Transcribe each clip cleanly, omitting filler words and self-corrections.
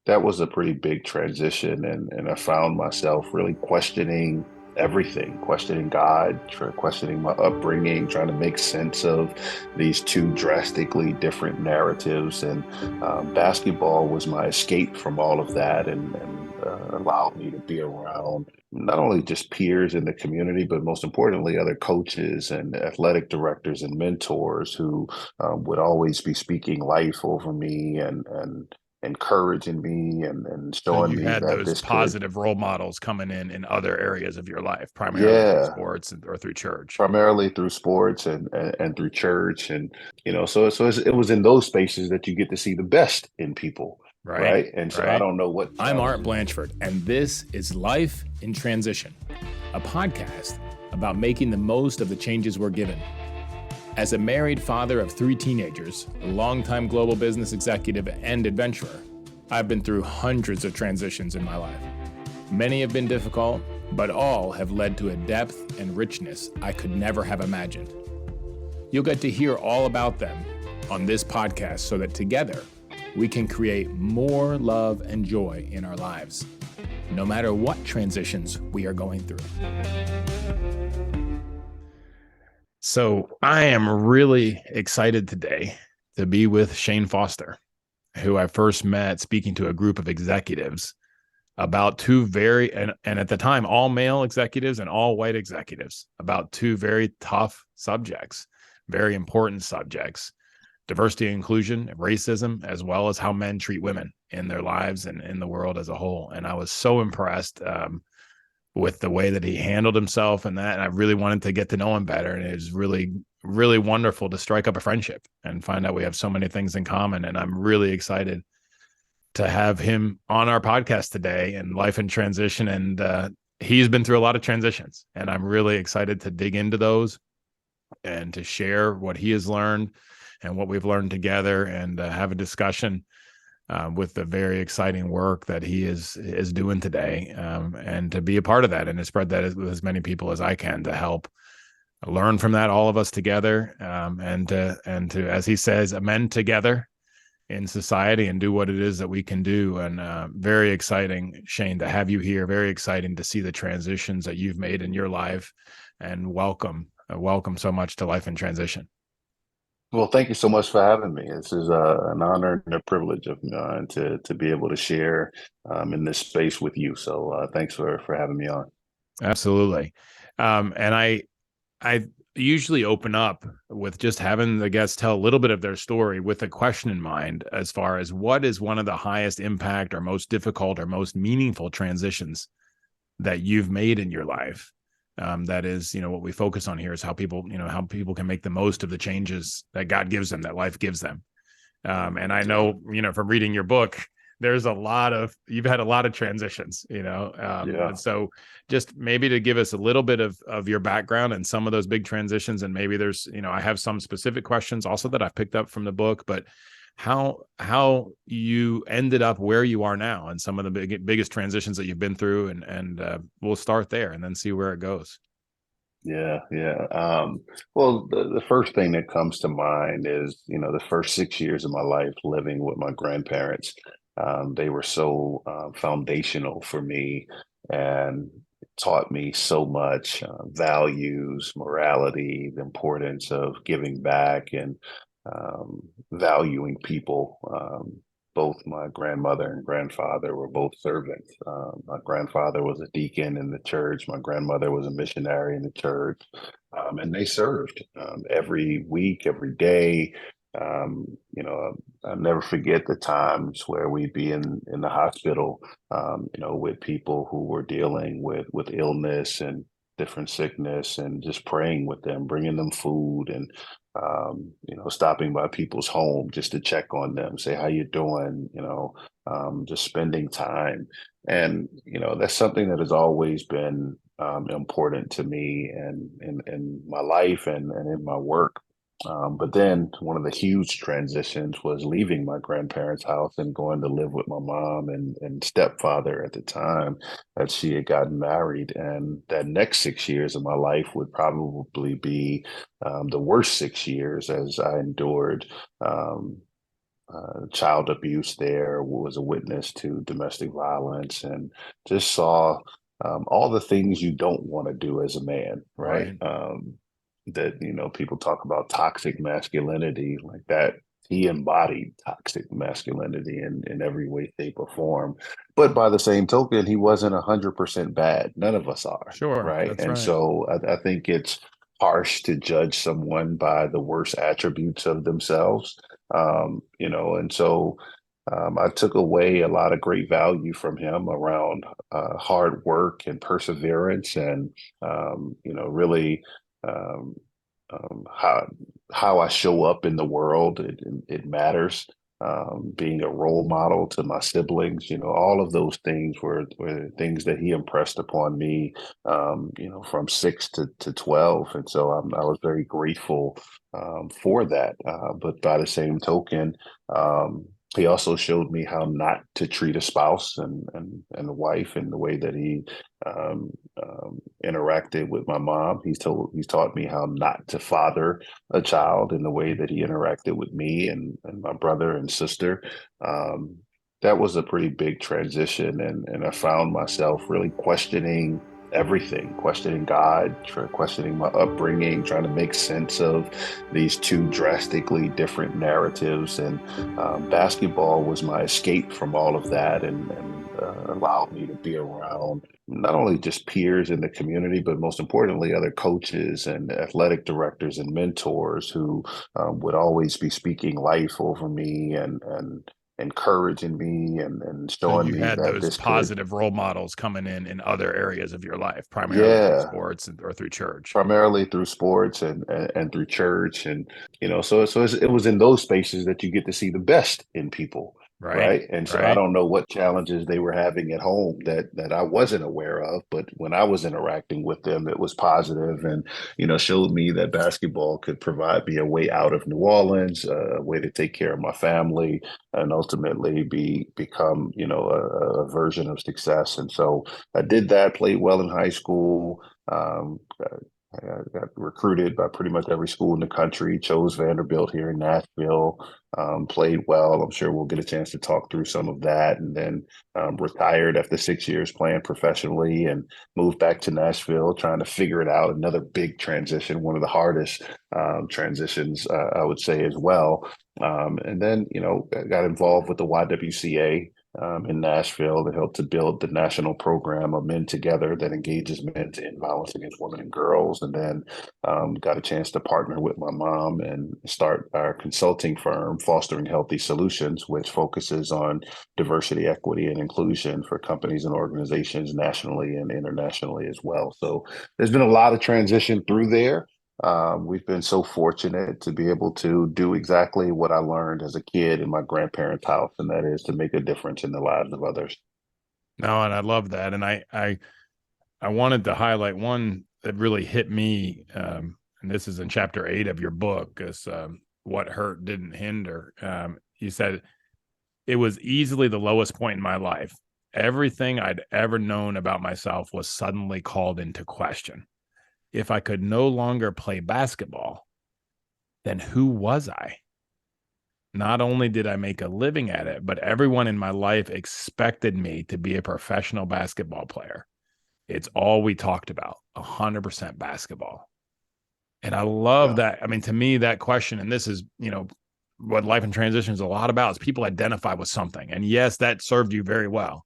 that was a pretty big transition, and I found myself really questioning everything, questioning God, questioning my upbringing, trying to make sense of these two drastically different narratives. And basketball was my escape from all of that, and allowed me to be around not only just peers in the community, but most importantly, other coaches and athletic directors and mentors who would always be speaking life over me and encouraging me and So showing you me had that those this could, positive role models coming in other areas of your life, primarily through yeah, sports or through church. primarily through sports and through church. And, it was in those spaces that you get to see the best in people. Right. Right. And so I Right. don't know what I'm Art challenges. Blanchford, and this is Life in Transition, a podcast about making the most of the changes we're given. As a married father of 3 teenagers, a longtime global business executive and adventurer, I've been through hundreds of transitions in my life. Many have been difficult, but all have led to a depth and richness I could never have imagined. You'll get to hear all about them on this podcast so that together we can create more love and joy in our lives, no matter what transitions we are going through. So I am really excited today to be with Shane Foster, who I first met speaking to a group of executives about two and at the time, all male executives and all white executives, about two very tough subjects, very important subjects: diversity and inclusion, racism, as well as how men treat women in their lives and in the world as a whole. And I was so impressed with the way that he handled himself and that. And I really wanted to get to know him better. And it was really, really wonderful to strike up a friendship and find out we have so many things in common. And I'm really excited to have him on our podcast today and Life in Transition. And he's been through a lot of transitions, and I'm really excited to dig into those and to share what he has learned and what we've learned together, and have a discussion with the very exciting work that he is doing today, and to be a part of that and to spread that with as many people as I can to help learn from that, all of us together, and to, as he says, amend together in society and do what it is that we can do. And very exciting, Shane, to have you here. Very exciting to see the transitions that you've made in your life, and welcome so much to Life in Transition. Well, thank you so much for having me. This is an honor and a privilege of mine to be able to share in this space with you. So thanks for having me on. Absolutely. And I usually open up with just having the guests tell a little bit of their story with a question in mind, as far as what is one of the highest impact or most difficult or most meaningful transitions that you've made in your life. That is, what we focus on here is how people can make the most of the changes that God gives them, that life gives them. And I know, from reading your book, you've had a lot of transitions, Yeah. and so just maybe to give us a little bit of your background and some of those big transitions. And maybe there's, I have some specific questions also that I've picked up from the book, but how you ended up where you are now and some of the biggest transitions that you've been through, and we'll start there and then see where it goes. Yeah, yeah. Well, the first thing that comes to mind is, the first 6 years of my life living with my grandparents. They were so foundational for me and taught me so much values, morality, the importance of giving back and valuing people. Both my grandmother and grandfather were both servants. My grandfather was a deacon in the church. My grandmother was a missionary in the church. And they served every week, every day. Um, I'll never forget the times where we'd be in the hospital, with people who were dealing with illness and different sickness, and just praying with them, bringing them food, and stopping by people's home just to check on them, say how you doing, just spending time. And that's something that has always been important to me and in my life and in my work. But then one of the huge transitions was leaving my grandparents' house and going to live with my mom and stepfather at the time that she had gotten married. And that next 6 years of my life would probably be the worst 6 years, as I endured um, child abuse there, was a witness to domestic violence, and just saw all the things you don't want to do as a man, right? Right. That, people talk about toxic masculinity like that. He embodied toxic masculinity in every way, shape, or form. But by the same token, he wasn't 100% bad. None of us are, Sure. right? That's And right. so I think it's harsh to judge someone by the worst attributes of themselves. And so I took away a lot of great value from him around hard work and perseverance, and really um, how I show up in the world. It matters. Being a role model to my siblings, all of those things were things that he impressed upon me, from 6 to 12. And so I was very grateful for that. But by the same token, he also showed me how not to treat a spouse and a wife in the way that he um, interacted with my mom. He's taught me how not to father a child in the way that he interacted with me and my brother and sister. Um, that was a pretty big transition, and I found myself really questioning everything, questioning God, questioning my upbringing, trying to make sense of these two drastically different narratives. And basketball was my escape from all of that, and allowed me to be around not only just peers in the community, but most importantly, other coaches and athletic directors and mentors who would always be speaking life over me and encouraging me and So showing you me had that those this could, positive role models coming in other areas of your life, primarily through yeah, sports or through church. primarily through sports and through church. And it was in those spaces that you get to see the best in people, Right. right? And so I Right. don't know what challenges they were having at home that I wasn't aware of, but when I was interacting with them, it was positive, and showed me that basketball could provide me a way out of New Orleans, a way to take care of my family, and ultimately become a version of success. And so I did that, played well in high school. I got recruited by pretty much every school in the country, chose Vanderbilt here in Nashville, played well. I'm sure we'll get a chance to talk through some of that. And then retired after 6 years playing professionally and moved back to Nashville, trying to figure it out. Another big transition, one of the hardest transitions, I would say, as well. And then, got involved with the YWCA in Nashville that helped to build the national program of Men Together that engages men to end violence against women and girls. And then got a chance to partner with my mom and start our consulting firm, Fostering Healthy Solutions, which focuses on diversity, equity, and inclusion for companies and organizations nationally and internationally as well. So there's been a lot of transition through there. We've been so fortunate to be able to do exactly what I learned as a kid in my grandparents' house, and that is to make a difference in the lives of others. No, and I love that. And I wanted to highlight one that really hit me. And this is in chapter 8 of your book, is what hurt didn't hinder. You said it was easily the lowest point in my life. Everything I'd ever known about myself was suddenly called into question. If I could no longer play basketball, then who was I? Not only did I make a living at it, but everyone in my life expected me to be a professional basketball player. It's all we talked about, 100% basketball. And I love Yeah, that. I mean, to me, that question, and this is, what life in transition is a lot about, is people identify with something. And yes, that served you very well,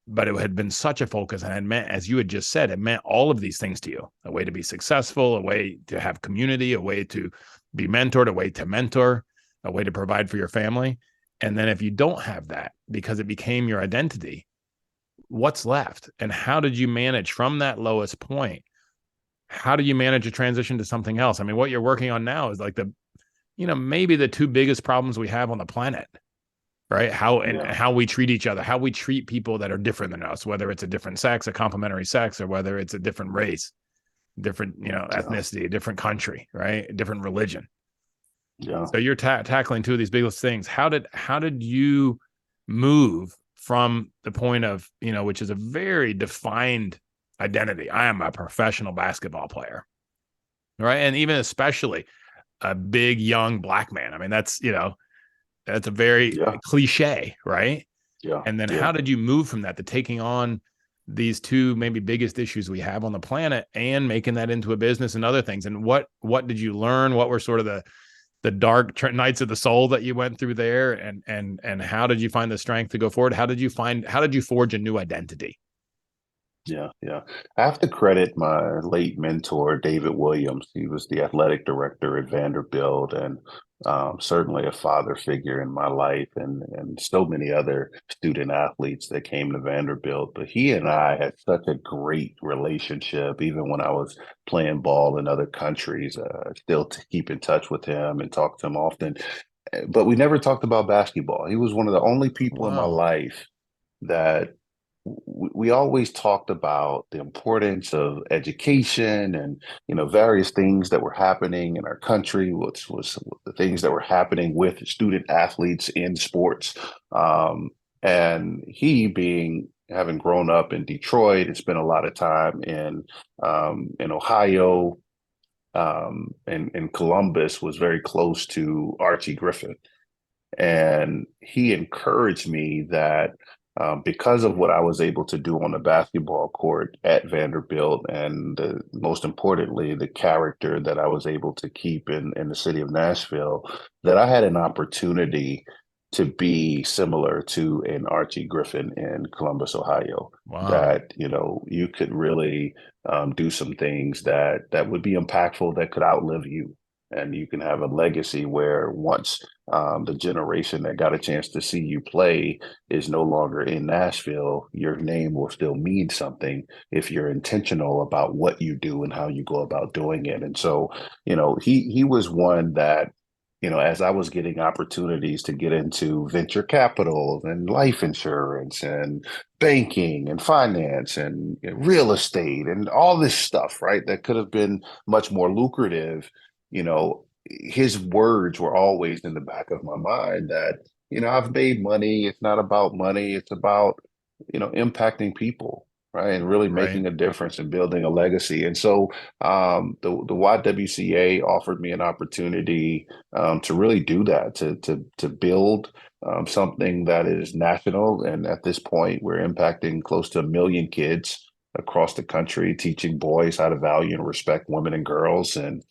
but it had been such a focus, and it meant, as you had just said, it meant all of these things to you: a way to be successful, a way to have community, a way to be mentored, a way to mentor, a way to provide for your family. And then if you don't have that because it became your identity, what's left? And how did you manage from that lowest point? How do you manage a transition to something else? I mean, what you're working on now is like maybe the two biggest problems we have on the planet, right? yeah, How we treat each other, how we treat people that are different than us, whether it's a different sex, a complementary sex, or whether it's a different race, different, yeah, ethnicity, a different country, right? A different religion. yeah. So you're tackling two of these biggest things. How did you move from the point of, which is a very defined identity? I am a professional basketball player, right? And even especially a big young black man. I mean, that's, That's a very Yeah. cliche, right? Yeah. And then Yeah. how did you move from that to taking on these two maybe biggest issues we have on the planet and making that into a business and other things? And what did you learn? What were sort of the dark nights of the soul that you went through there? And how did you find the strength to go forward? How did you forge a new identity? Yeah, yeah. I have to credit my late mentor, David Williams. He was the athletic director at Vanderbilt and certainly a father figure in my life and so many other student athletes that came to Vanderbilt. But he and I had such a great relationship, even when I was playing ball in other countries. Still to keep in touch with him and talk to him often. But we never talked about basketball. He was one of the only people in my Wow. life that we always talked about the importance of education and various things that were happening in our country, which was the things that were happening with student athletes in sports. And he being having grown up in Detroit and spent a lot of time in Ohio and in Columbus was very close to Archie Griffin. And he encouraged me that because of what I was able to do on the basketball court at Vanderbilt, and most importantly, the character that I was able to keep in the city of Nashville, that I had an opportunity to be similar to an Archie Griffin in Columbus, Ohio. Wow. That you could really do some things that would be impactful that could outlive you, and you can have a legacy where once the generation that got a chance to see you play is no longer in Nashville, your name will still mean something if you're intentional about what you do and how you go about doing it. And so, he was one that, as I was getting opportunities to get into venture capital and life insurance and banking and finance and real estate and all this stuff, right, that could have been much more lucrative, his words were always in the back of my mind that, I've made money. It's not about money. It's about, impacting people, right? And really Right. making a difference and building a legacy. And so the YWCA offered me an opportunity to really do that, to build something that is national. And at this point, we're impacting close to 1 million kids across the country, teaching boys how to value and respect women and girls. And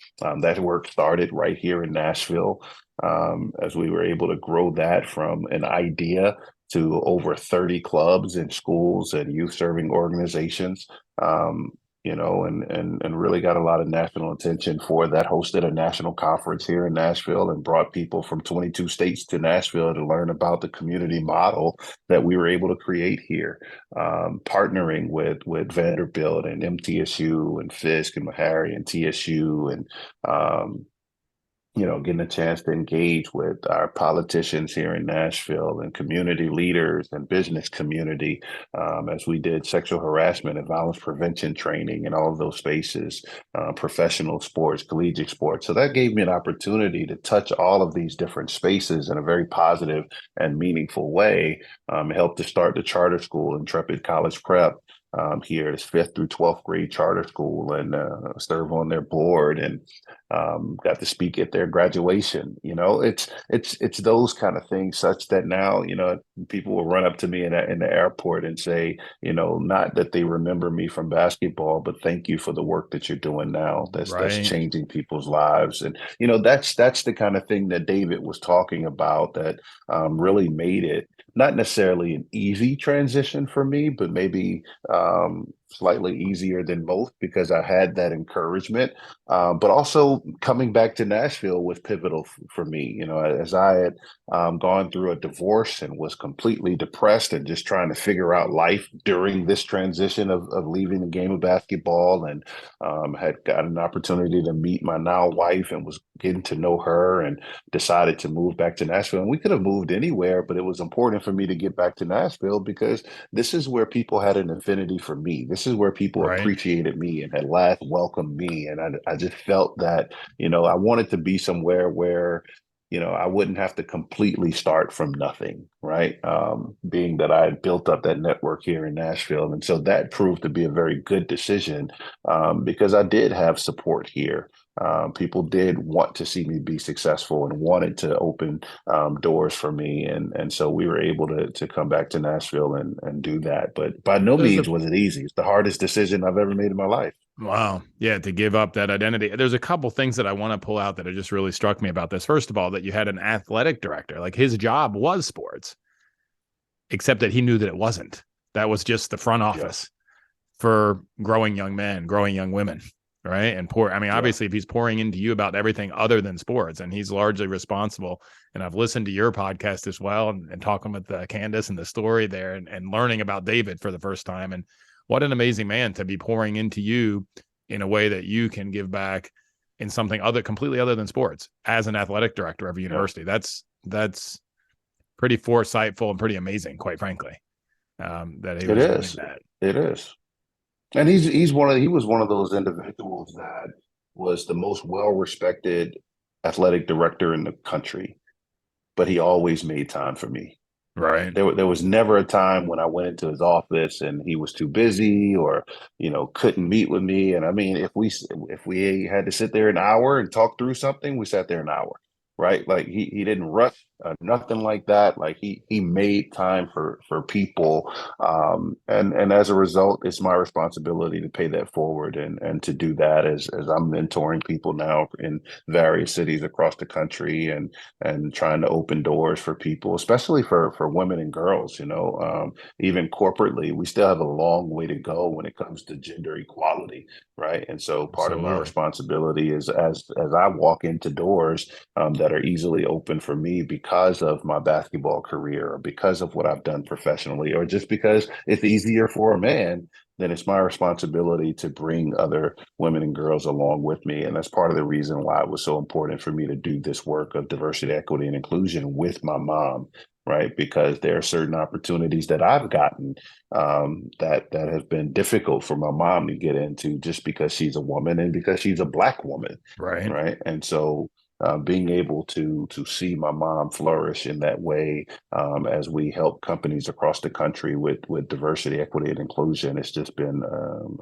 that work started right here in Nashville as we were able to grow that from an idea to over 30 clubs and schools and youth serving organizations. And really got a lot of national attention for that. Hosted a national conference here in Nashville and brought people from 22 states to Nashville to learn about the community model that we were able to create here, partnering with Vanderbilt and MTSU and Fisk and Meharry and TSU and getting a chance to engage with our politicians here in Nashville and community leaders and business community as we did sexual harassment and violence prevention training in all of those spaces, professional sports, collegiate sports. So that gave me an opportunity to touch all of these different spaces in a very positive and meaningful way. Helped to start the charter school, Intrepid College Prep, here, it's 5th through 12th grade charter school, and serve on their board and got to speak at their graduation. It's those kind of things, such that now people will run up to me in the airport and say, not that they remember me from basketball, but thank you for the work that you're doing now. That's Right. changing people's lives, and that's the kind of thing that David was talking about that really made it not necessarily an easy transition for me, but maybe slightly easier than most because I had that encouragement. But also coming back to Nashville was pivotal for me. As I had gone through a divorce and was completely depressed and just trying to figure out life during this transition of leaving the game of basketball, and had got an opportunity to meet my now wife and was getting to know her and decided to move back to Nashville. And we could have moved anywhere, but it was important for me to get back to Nashville because this is where people had an affinity for me. This is where people Right. appreciated me and had last welcomed me. And I just felt that, I wanted to be somewhere where, I wouldn't have to completely start from nothing, right? Being that I had built up that network here in Nashville. And so that proved to be a very good decision because I did have support here. People did want to see me be successful and wanted to open doors for me, and so we were able to come back to Nashville and do that. But by no There's means a was it easy. It's the hardest decision I've ever made in my life. Wow. Yeah, to give up that identity. There's a couple things that I want to pull out that have just really struck me about this. First of all, that you had an athletic director. Like his job was sports, except that he knew that it wasn't. That was just the front Yeah, office for growing young men, growing young women, right? And I mean, yeah, obviously, if he's pouring into you about everything other than sports, and he's largely responsible. And I've listened to your podcast as well, and talking with Candace and the story there, and learning about David for the first time. And what an amazing man to be pouring into you in a way that you can give back in something completely other than sports as an athletic director of a yeah. university. That's pretty foresightful and pretty amazing, quite frankly, that he It was doing is. that. It is. And he was one of those individuals that was the most well respected athletic director in the country, but he always made time for me. Right. There was never a time when I went into his office and he was too busy or, couldn't meet with me. And I mean, if we had to sit there an hour and talk through something, we sat there an hour, right? Like he didn't rush, nothing like that. Like he made time for people, and as a result, it's my responsibility to pay that forward and to do that as I'm mentoring people now in various cities across the country and trying to open doors for people, especially for women and girls. Even corporately, we still have a long way to go when it comes to gender equality, right? And so part of my Absolutely. responsibility is as I walk into doors that are easily open for me because of my basketball career or because of what I've done professionally, or just because it's easier for a man, then it's my responsibility to bring other women and girls along with me. And that's part of the reason why it was so important for me to do this work of diversity, equity, and inclusion with my mom, right? Because there are certain opportunities that I've gotten that have been difficult for my mom to get into just because she's a woman and because she's a Black woman, Right. right? And so being able to see my mom flourish in that way as we help companies across the country with diversity, equity, and inclusion, it's just been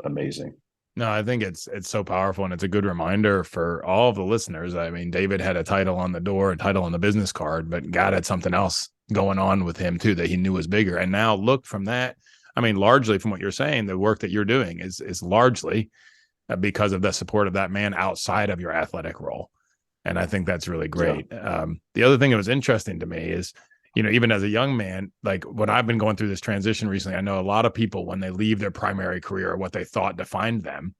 amazing. No, I think it's so powerful, and it's a good reminder for all of the listeners. I mean, David had a title on the door, a title on the business card, but God had something else going on with him too that he knew was bigger. And now look from that. I mean, largely from what you're saying, the work that you're doing is largely because of the support of that man outside of your athletic role. And I think that's really Yeah. great. The other thing that was interesting to me is, even as a young man, like when I've been going through this transition recently, I know a lot of people, when they leave their primary career or what they thought defined them,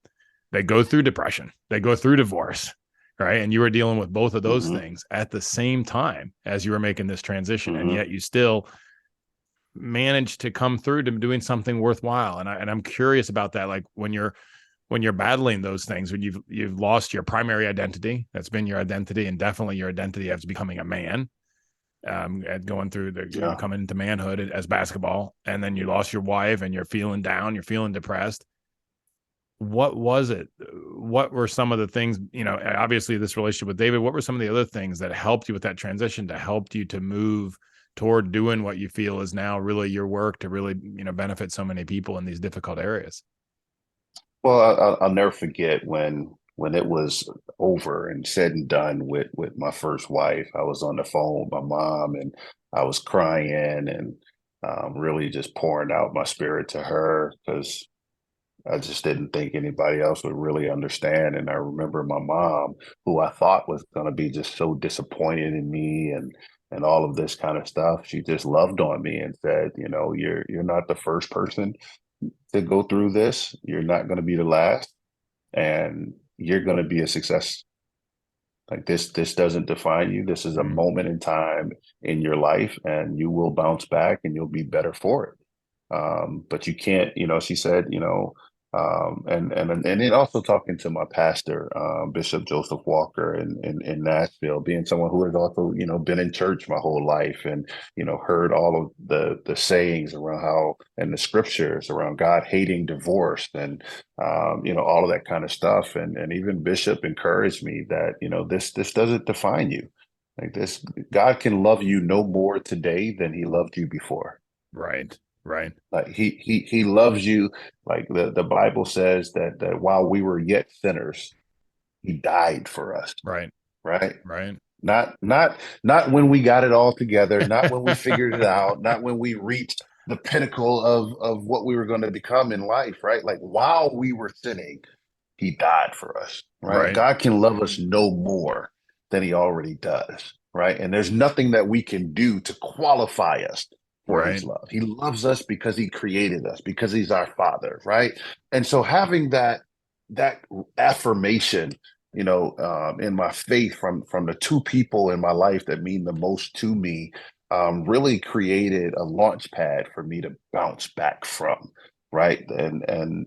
they go through depression, they go through divorce, right? And you were dealing with both of those Hmm. things at the same time as you were making this transition. And Hmm. yet you still managed to come through to doing something worthwhile. And I'm curious about that. Like when you're battling those things, when you've lost your primary identity, that's been your identity, and definitely your identity as becoming a man, at going through the Yeah. coming into manhood as basketball, and then you lost your wife and you're feeling down, you're feeling depressed. What was it? What were some of the things? Obviously this relationship with David. What were some of the other things that helped you with that transition, to help you to move toward doing what you feel is now really your work, to really benefit so many people in these difficult areas? Well, I'll never forget when it was over and said and done with my first wife. I was on the phone with my mom and I was crying and really just pouring out my spirit to her because I just didn't think anybody else would really understand. And I remember my mom, who I thought was going to be just so disappointed in me and all of this kind of stuff. She just loved on me and said, you're not the first person to go through this. You're not going to be the last, and you're going to be a success. Like this doesn't define you. This is a Mm. moment in time in your life, and you will bounce back, and you'll be better for it. But you can't, she said, and then also talking to my pastor, Bishop Joseph Walker in Nashville, being someone who has also, been in church my whole life and, heard all of the sayings around how and the scriptures around God hating divorce and all of that kind of stuff. And even Bishop encouraged me that, this doesn't define you. Like this, God can love you no more today than he loved you before. Right. Right. Like he loves you. Like the Bible says that while we were yet sinners, He died for us, Right. right? Right. Not when we got it all together, not when we figured it out, not when we reached the pinnacle of what we were going to become in life, right? Like while we were sinning, he died for us, right? Right. God can love us no more than he already does, right? And there's nothing that we can do to qualify us for his Right. love. He loves us because he created us, because he's our father, right? And so having that affirmation, in my faith from the two people in my life that mean the most to me, really created a launch pad for me to bounce back from, right? And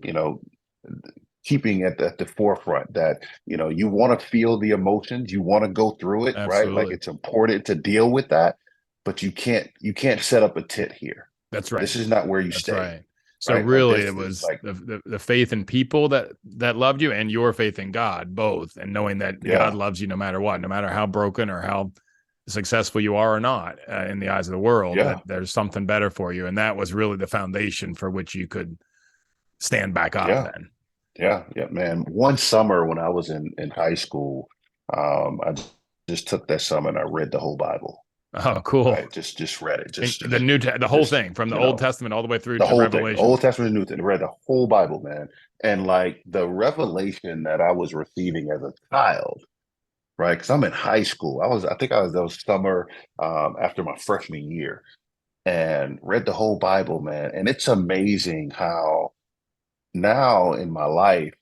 keeping at the forefront that you want to feel the emotions, you want to go through it, right? Like Absolutely. it's important to deal with that, but you can't set up a tent here. That's right. This is not where you That's stay, right. So right? Like really this it is was like, the faith in people that loved you, and your faith in God, both, and knowing that God yeah, loves you no matter what, no matter how broken or how successful you are or not, in the eyes of the world, that yeah, there's something better for you. And that was really the foundation for which you could stand back up yeah, then. yeah, man. One summer when I was in high school, I just took that summer and I read the whole Bible. Oh, cool. Right, just read it, And just just the whole just thing from the you Old know Testament all the way through the to whole thing, Revelation. Old Testament, New Testament, read the whole Bible, man. And like the revelation that I was receiving as a child, right? Because I'm in high school. I think I was that was summer after my freshman year, and read the whole Bible, man. And it's amazing how now in my life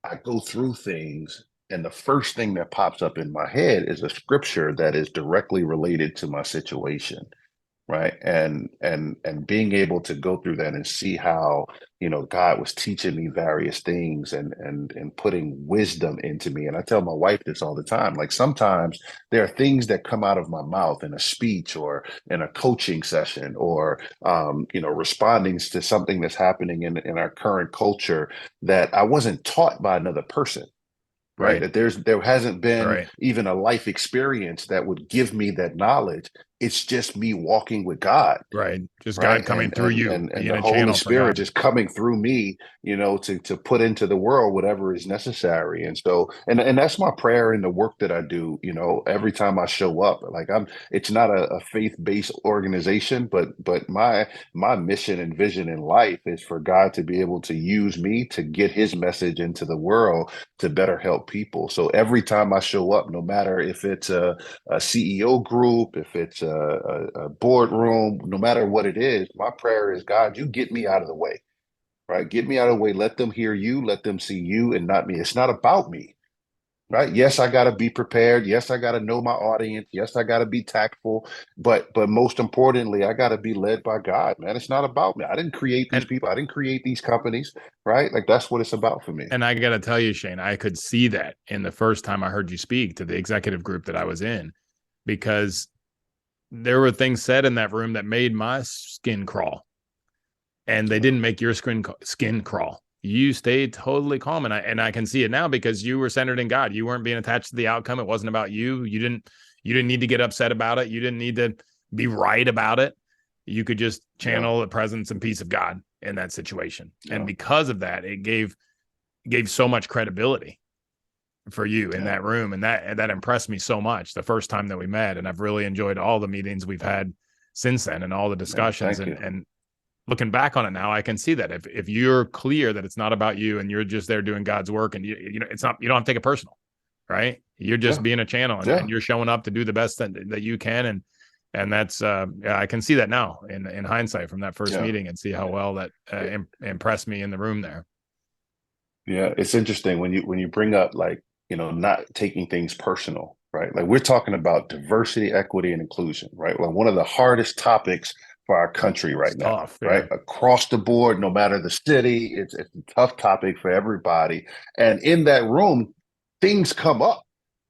I go through things, and the first thing that pops up in my head is a scripture that is directly related to my situation, right? And being able to go through that and see how God was teaching me various things and putting wisdom into me. And I tell my wife this all the time, like sometimes there are things that come out of my mouth in a speech or in a coaching session or responding to something that's happening in our current culture that I wasn't taught by another person, right? Right. That there hasn't been Right. even a life experience that would give me that knowledge. It's just me walking with God, Right. Just right? God coming and through and you, and and being the a Holy channel for Spirit God. just coming through me, to put into the world whatever is necessary. And so and that's my prayer in the work that I do, every time I show up. Like it's not a faith-based organization, but my mission and vision in life is for God to be able to use me to get his message into the world to better help people. So every time I show up, no matter if it's a CEO group, if it's a boardroom, no matter what it is, my prayer is, God, you get me out of the way, right? Get me out of the way. Let them hear you, let them see you and not me. It's not about me, right? Yes, I got to be prepared. Yes, I got to know my audience. Yes, I got to be tactful. But most importantly, I got to be led by God, man. It's not about me. I didn't create these And people. I didn't create these companies, right? Like that's what it's about for me. and I got to tell you, Shane, I could see that in the first time I heard you speak to the executive group that I was in, because there were things said in that room that made my skin crawl, and they didn't make your skin crawl. You stayed totally calm, and I can see it now because you were centered in God. You weren't being attached to the outcome. It wasn't about you. You didn't need to get upset about it. You didn't need to be right about it. You could just Yeah, channel the presence and peace of God in that situation. And yeah, because of that, it gave so much credibility for you in yeah, that room, and that impressed me so much the first time that we met. And I've really enjoyed all the meetings we've had since then and all the man. discussions. Thank and you. and looking back on it now, I can see that if you're clear that it's not about you and you're just there doing God's work, and it's not, you don't have to take it personal, right? You're just Yeah, being a channel, and yeah, you're showing up to do the best that you can. And that's yeah, I can see that now in hindsight from that first yeah. meeting, and see how well that impressed me in the room there. Yeah, it's interesting when you bring up like, not taking things personal, right? Like we're talking about diversity, equity, and inclusion, right? Like one of the hardest topics for our country It's right now, tough. right? Yeah. Across the board, no matter the city, it's a tough topic for everybody. And in that room, things come up,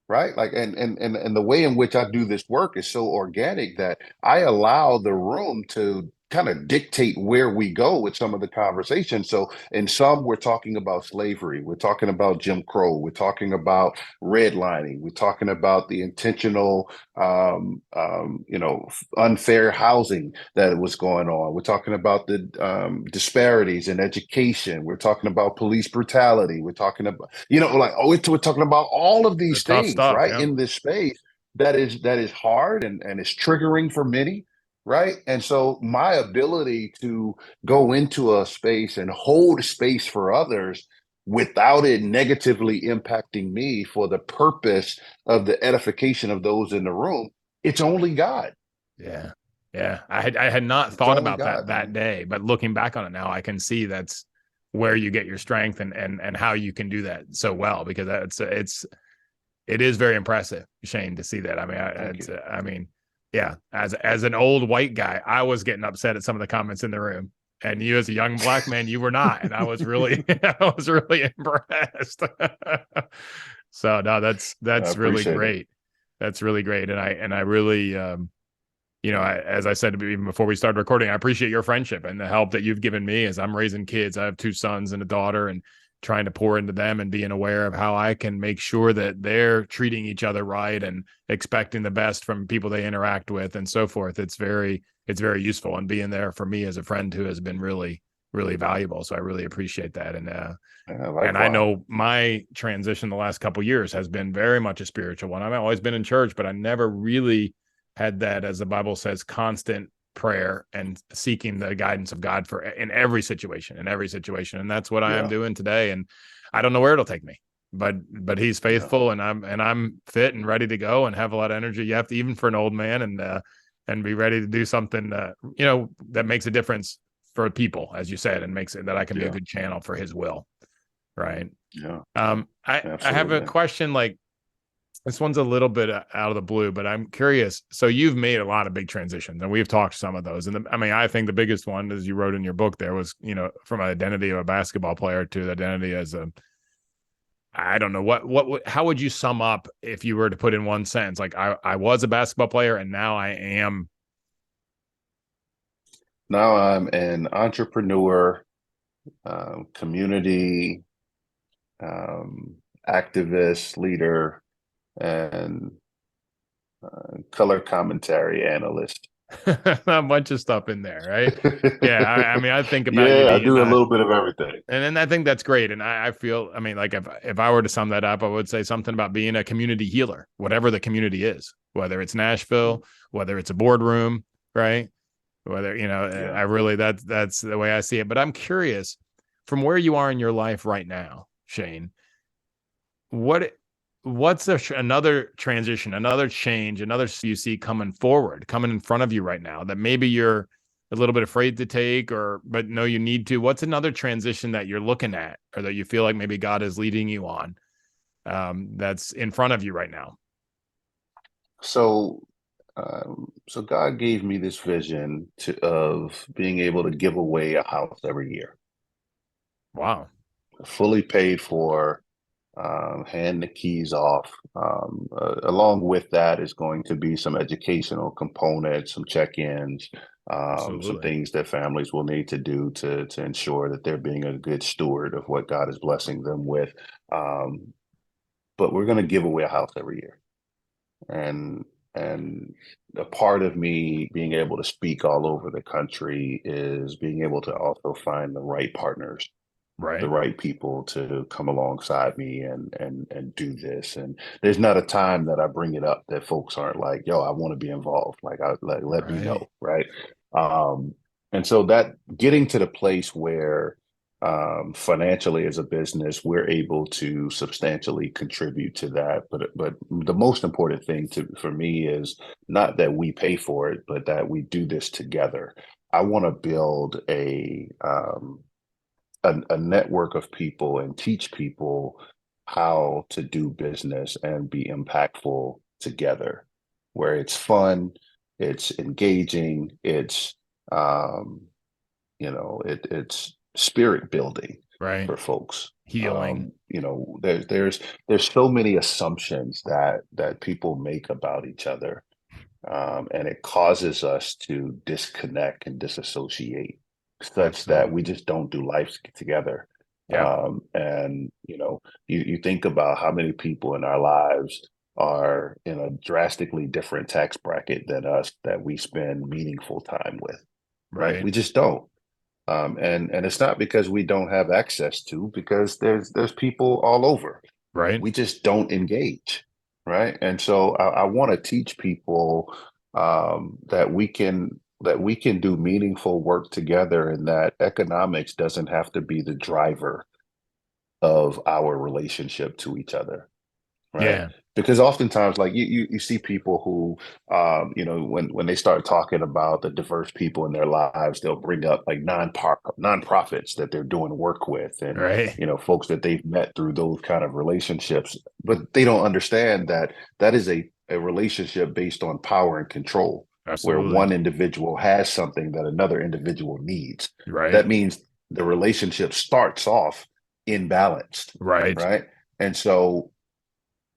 right? Like and the way in which I do this work is so organic that I allow the room to kind of dictate where we go with some of the conversation. So in some, we're talking about slavery, we're talking about Jim Crow, we're talking about redlining, we're talking about the intentional, unfair housing that was going on. We're talking about the disparities in education. We're talking about police brutality. We're talking about, like, we're talking about all of The these tough things, stuff. right, Yeah. in this space that is hard and is triggering for many, right? And so my ability to go into a space and hold space for others without it negatively impacting me for the purpose of the edification of those in the room, it's only God. Yeah. Yeah. I had not It's thought only about God, that man. day, but looking back on it now, I can see that's where you get your strength and how you can do that so well, because it is very impressive, Shane, to see that. I mean, Thank you. I mean, yeah, as an old white guy, I was getting upset at some of the comments in the room, and you, as a young black man, you were not, and I was really, I was really impressed. So no, I that's really appreciate it. great. That's really great, and I really, as I said even before we started recording, I appreciate your friendship and the help that you've given me as I'm raising kids. I have two sons and a daughter, and trying to pour into them and being aware of how I can make sure that they're treating each other right and expecting the best from people they interact with and so forth. It's very useful, and being there for me as a friend who has been really, really valuable. So I really appreciate that. And I Likewise. know my transition the last couple of years has been very much a spiritual one. I've always been in church, but I never really had that, as the Bible says, constant prayer and seeking the guidance of God for in every situation, And that's what I am Yeah. doing today. And I don't know where it'll take me, but he's Yeah. faithful, and I'm fit and ready to go and have a lot of energy. You have to, even for an old man, and be ready to do something, that makes a difference for people, as you said, and makes it that I can be a Yeah. good channel for his will. Right. Yeah. I have a Absolutely. question, like, this one's a little bit out of the blue, but I'm curious. So you've made a lot of big transitions, and we've talked some of those. And I mean, I think the biggest one, as you wrote in your book, there was, from identity of a basketball player to the identity as a, I don't know how would you sum up, if you were to put in one sentence, like, I was a basketball player and now I am. Now I'm an entrepreneur, community um, activist, leader, and color commentary analyst. A bunch of stuff in there, right? Yeah. I mean, I think about you Yeah, I being do a little bit of everything. and I think that's great. And I feel, I mean, like, if I were to sum that up, I would say something about being a community healer, whatever the community is, whether it's Nashville, whether it's a boardroom, right? Whether, Yeah. I really, that's the way I see it. But I'm curious, from where you are in your life right now, Shane, what what's another transition, another change, another you see coming in front of you right now that maybe you're a little bit afraid to take, or but no, you need to? What's another transition that you're looking at, or that you feel like maybe God is leading you on, that's in front of you right now? So, so God gave me this vision of being able to give away a house every year, Wow. fully paid for, hand the keys off. Along with that is going to be some educational components, some check-ins, some Absolutely. things that families will need to do to ensure that they're being a good steward of what God is blessing them with. Um, but we're going to give away a house every year, and and a part of me being able to speak all over the country is being able to also find the right partners, the Right. right people to come alongside me and do this. And there's not a time that I bring it up that folks aren't like, "Yo, I want to be involved. Like, let me Right. know." Right. Um, and so that getting to the place where financially as a business, we're able to substantially contribute to that. But the most important thing for me is not that we pay for it, but that we do this together. I want to build a network of people and teach people how to do business and be impactful together, where it's fun, it's engaging, um, it's spirit building Right. for folks. Healing. There's so many assumptions that people make about each other, and it causes us to disconnect and disassociate, such that Absolutely. we just don't do life together. Yeah. And you think about how many people in our lives are in a drastically different tax bracket than us that we spend meaningful time with, right? Right. We just don't. And it's not because we don't have access to, because there's people all over. Right. We just don't engage, right? And so I want to teach people that we can do meaningful work together, and that economics doesn't have to be the driver of our relationship to each other, right? Yeah. Because oftentimes, like you see people who, when they start talking about the diverse people in their lives, they'll bring up like nonprofits that they're doing work with, and Right. folks that they've met through those kind of relationships. But they don't understand that that is a relationship based on power and control, where Absolutely. one individual has something that another individual needs. Right. That means the relationship starts off imbalanced, Right. right? And so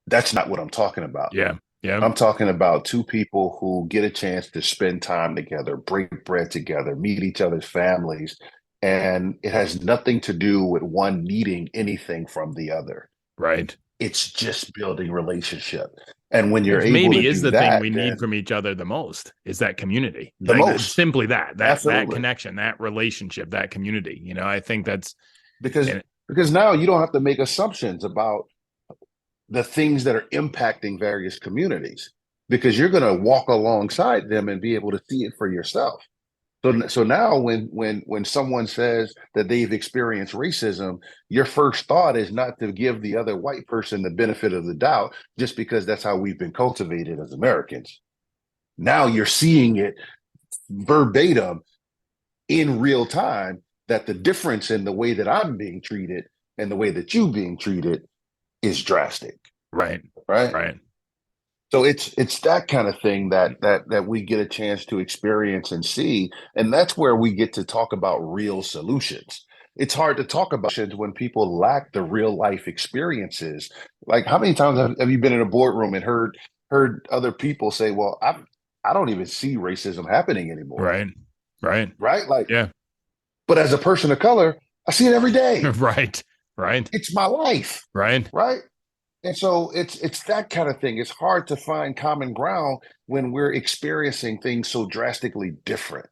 that's not what I'm talking about. Yeah. Yeah. I'm talking about two people who get a chance to spend time together, break bread together, meet each other's families, and it has nothing to do with one needing anything from the other. Right. It's just building relationship. And when you're Which able to maybe is do the thing that, we need then from each other the most is that community. the Like most, simply that absolutely. connection, that relationship, that community. I think that's Because and because now you don't have to make assumptions about the things that are impacting various communities, because you're going to walk alongside them and be able to see it for yourself. So now when someone says that they've experienced racism, your first thought is not to give the other white person the benefit of the doubt, just because that's how we've been cultivated as Americans. Now you're seeing it verbatim in real time, that the difference in the way that I'm being treated and the way that you being treated is drastic, right. right? Right. So it's that kind of thing that we get a chance to experience and see, and that's where we get to talk about real solutions. It's hard to talk about solutions when people lack the real life experiences. Like, how many times have you been in a boardroom and heard other people say, "Well, I don't even see racism happening anymore," Right. Right. right? Like, Yeah. but as a person of color, I see it every day. Right. Right. It's my life, Right. right? And so it's that kind of thing. It's hard to find common ground when we're experiencing things so drastically different.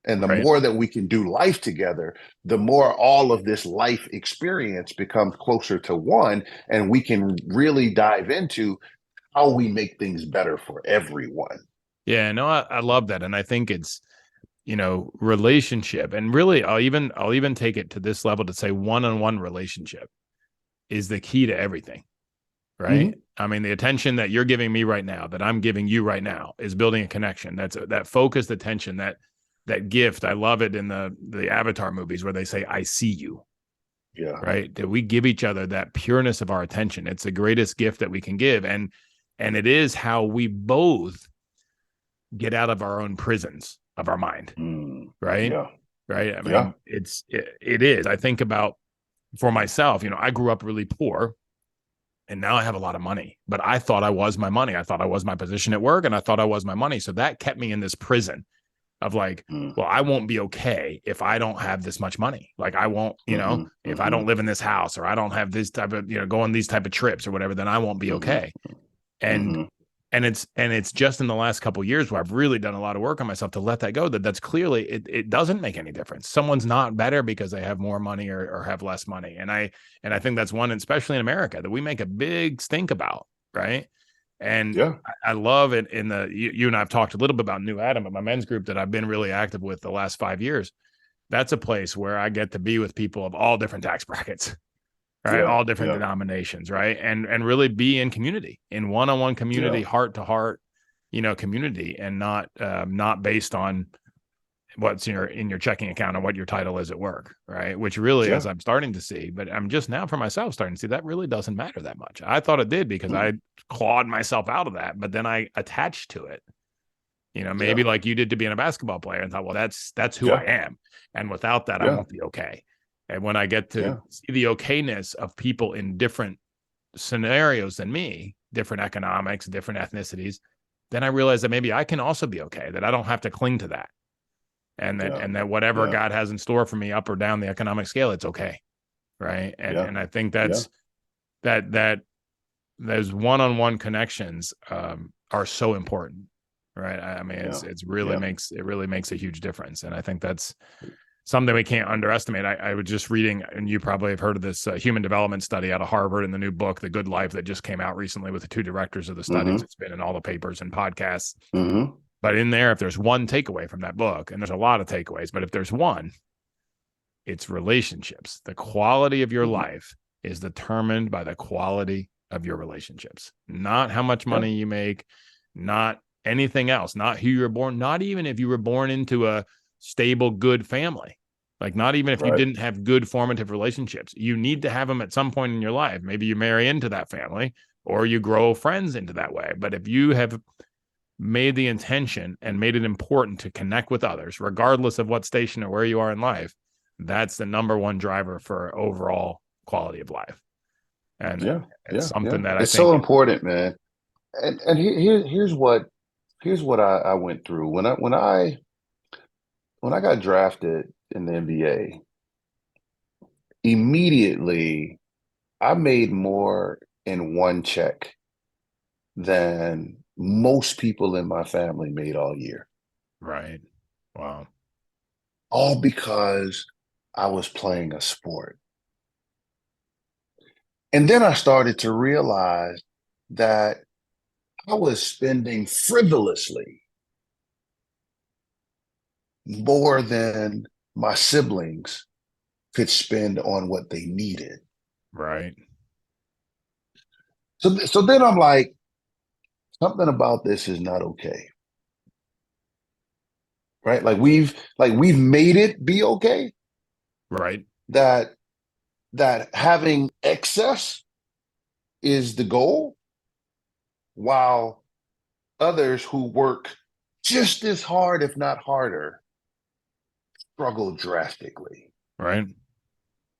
And the Right. more that we can do life together, the more all of this life experience becomes closer to one, and we can really dive into how we make things better for everyone. Yeah. No, I love that. And I think it's, relationship. And really I'll even take it to this level to say one-on-one relationship is the key to everything. Right. Mm-hmm. I mean, the attention that you're giving me right now, that I'm giving you right now, is building a connection. That focused attention, that gift. I love it in the Avatar movies where they say, "I see you." Yeah. Right. That we give each other that pureness of our attention. It's the greatest gift that we can give. And it is how we both get out of our own prisons of our mind. Mm. Right. Yeah. Right. I Yeah. mean, it is. I think about for myself, I grew up really poor. And now I have a lot of money, but I thought I was my money. I thought I was my position at work, and I thought I was my money. So that kept me in this prison of like, Mm. well, I won't be okay if I don't have this much money. Like I won't, Mm-hmm. if I Mm-hmm. don't live in this house, or I don't have this type of, go on these type of trips or whatever, then I won't be Mm-hmm. okay. And Mm-hmm. it's just in the last couple of years where I've really done a lot of work on myself to let that go. That's clearly it doesn't make any difference. Someone's not better because they have more money or have less money. And I think that's one, especially in America, that we make a big stink about, right? And Yeah. I love it in you and I've talked a little bit about New Adam, but my men's group that I've been really active with the last 5 years, that's a place where I get to be with people of all different tax brackets, right? Yeah. All different Yeah. denominations, right? And really be in community, in one-on-one community, Yeah. heart to heart, community, and not based on what's in your checking account and what your title is at work, right? Which really, as Yeah. I'm starting to see, but I'm just now for myself starting to see that really doesn't matter that much. I thought it did because I Mm. clawed myself out of that, but then I attached to it. Yeah. Maybe like you did to being a basketball player, and thought, well, that's who I Yeah. am. And without that, I Yeah. won't be okay. And when I get to Yeah. see the okayness of people in different scenarios than me, different economics, different ethnicities, then I realized that maybe I can also be okay, that I don't have to cling to that. Yeah. And that whatever Yeah. God has in store for me up or down the economic scale, it's okay. Right. Yeah. And I think Yeah. that those one-on-one connections are so important. Right. I mean, Yeah. it really makes a huge difference. And I think that's something we can't underestimate. I was just reading, and you probably have heard of this human development study out of Harvard in the new book, The Good Life, that just came out recently with the two directors of the studies. Mm-hmm. It's been in all the papers and podcasts. Mm-hmm. But in there, if there's one takeaway from that book, and there's a lot of takeaways, but if there's one, it's relationships. The quality of your Mm-hmm. life is determined by the quality of your relationships, not how much Yeah. money you make, not anything else, not who you were born, not even if you were born into a stable, good family. Like, not even if you Right. didn't have good formative relationships. You need to have them at some point in your life. Maybe you marry into that family or you grow friends into that way. But if you have made the intention and made it important to connect with others, regardless of what station or where you are in life, that's the number one driver for overall quality of life. And Yeah. it's Yeah. Yeah. something that I It's so think, important, man. And here's what I went through when I got drafted in the NBA. Immediately, I made more in one check than most people in my family made all year, right. Wow. all because I was playing a sport. And then I started to realize that I was spending frivolously more than my siblings could spend on what they needed. Right. So then I'm like, something about this is not okay. Right? Like we've made it be okay Right. that having excess is the goal, while others who work just as hard, if not harder, struggle drastically. Right.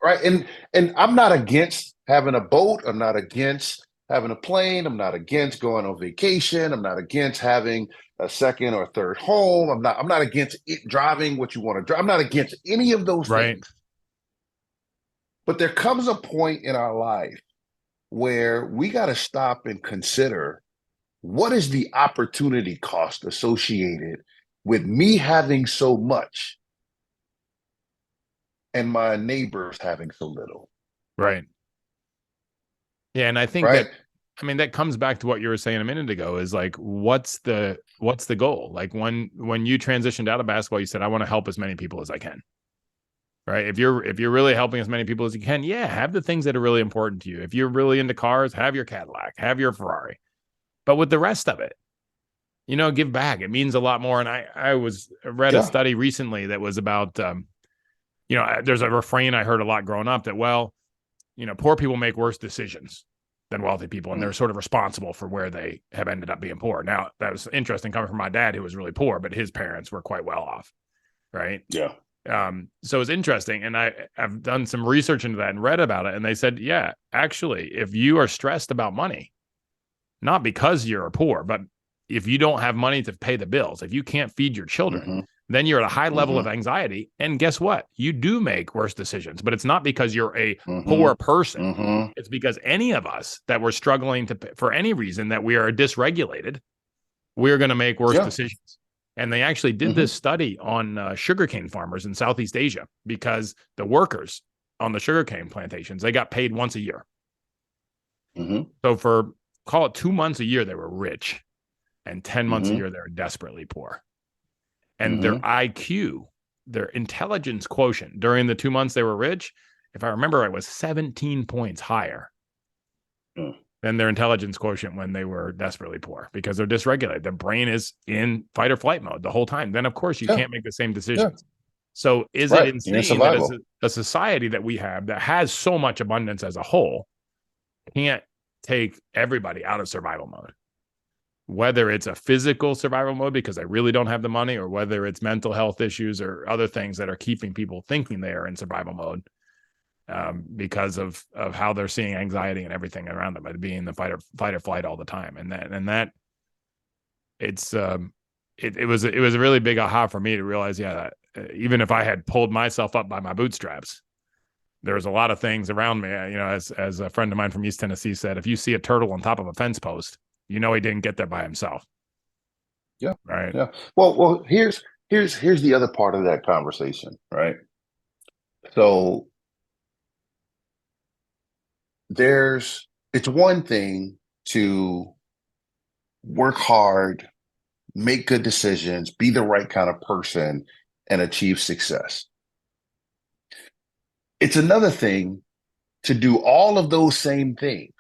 Right. And I'm not against having a boat. I'm not against having a plane. I'm not against going on vacation. I'm not against having a second or third home. I'm not against it, driving what you want to drive. I'm not against any of those Right. things. But there comes a point in our life where we got to stop and consider, what is the opportunity cost associated with me having so much and my neighbors having so little? Right. Yeah. And I think Right. that, I mean, that comes back to what you were saying a minute ago, is like, what's the goal? Like, when you transitioned out of basketball, you said, I want to help as many people as I can. Right. If you're really helping as many people as you can, yeah, have the things that are really important to you. If you're really into cars, have your Cadillac, have your Ferrari. But with the rest of it, give back. It means a lot more. And I read a Yeah. study recently that was about, there's a refrain I heard a lot growing up that, well, poor people make worse decisions than wealthy people, and they're sort of responsible for where they have ended up being poor. Now, that was interesting coming from my dad, who was really poor, but his parents were quite well off. Right. Yeah. So it's interesting. And I've done some research into that and read about it. And they said, yeah, actually, if you are stressed about money, not because you're poor, but if you don't have money to pay the bills, if you can't feed your children, Mm-hmm. then you're at a high level of Mm-hmm. anxiety. And guess what? You do make worse decisions, but it's not because you're a Mm-hmm. poor person. Mm-hmm. It's because any of us that we're struggling to pay, for any reason, that we are dysregulated, we're going to make worse Yeah. decisions. And they actually did Mm-hmm. this study on sugarcane farmers in Southeast Asia, because the workers on the sugarcane plantations, they got paid once a year. Mm-hmm. So for, call it 2 months a year, they were rich, and 10 months a Mm-hmm. year, they were desperately poor. And their Mm-hmm. IQ, their intelligence quotient during the 2 months they were rich, if I remember right, was 17 points higher than their intelligence quotient when they were desperately poor, because they're dysregulated. Their brain is in fight or flight mode the whole time. Then, of course, you Yeah. can't make the same Yeah. decisions. So is it Right. You're in insane that as survival. a society that we have that has so much abundance as a whole can't take everybody out of survival mode? Whether it's a physical survival mode because they really don't have the money, or whether it's mental health issues or other things that are keeping people thinking they are in survival mode, because of how they're seeing anxiety and everything around them, by being in the fight or flight all the time. And that it's it was a really big aha for me to realize, yeah, that even if I had pulled myself up by my bootstraps, there's a lot of things around me. As a friend of mine from East Tennessee said, if you see a turtle on top of a fence post, you know he didn't get there by himself. Yeah, Right. yeah. Well, here's the other part of that conversation, right? So it's one thing to work hard, make good decisions, be the right kind of person, and achieve success. It's another thing to do all of those same things,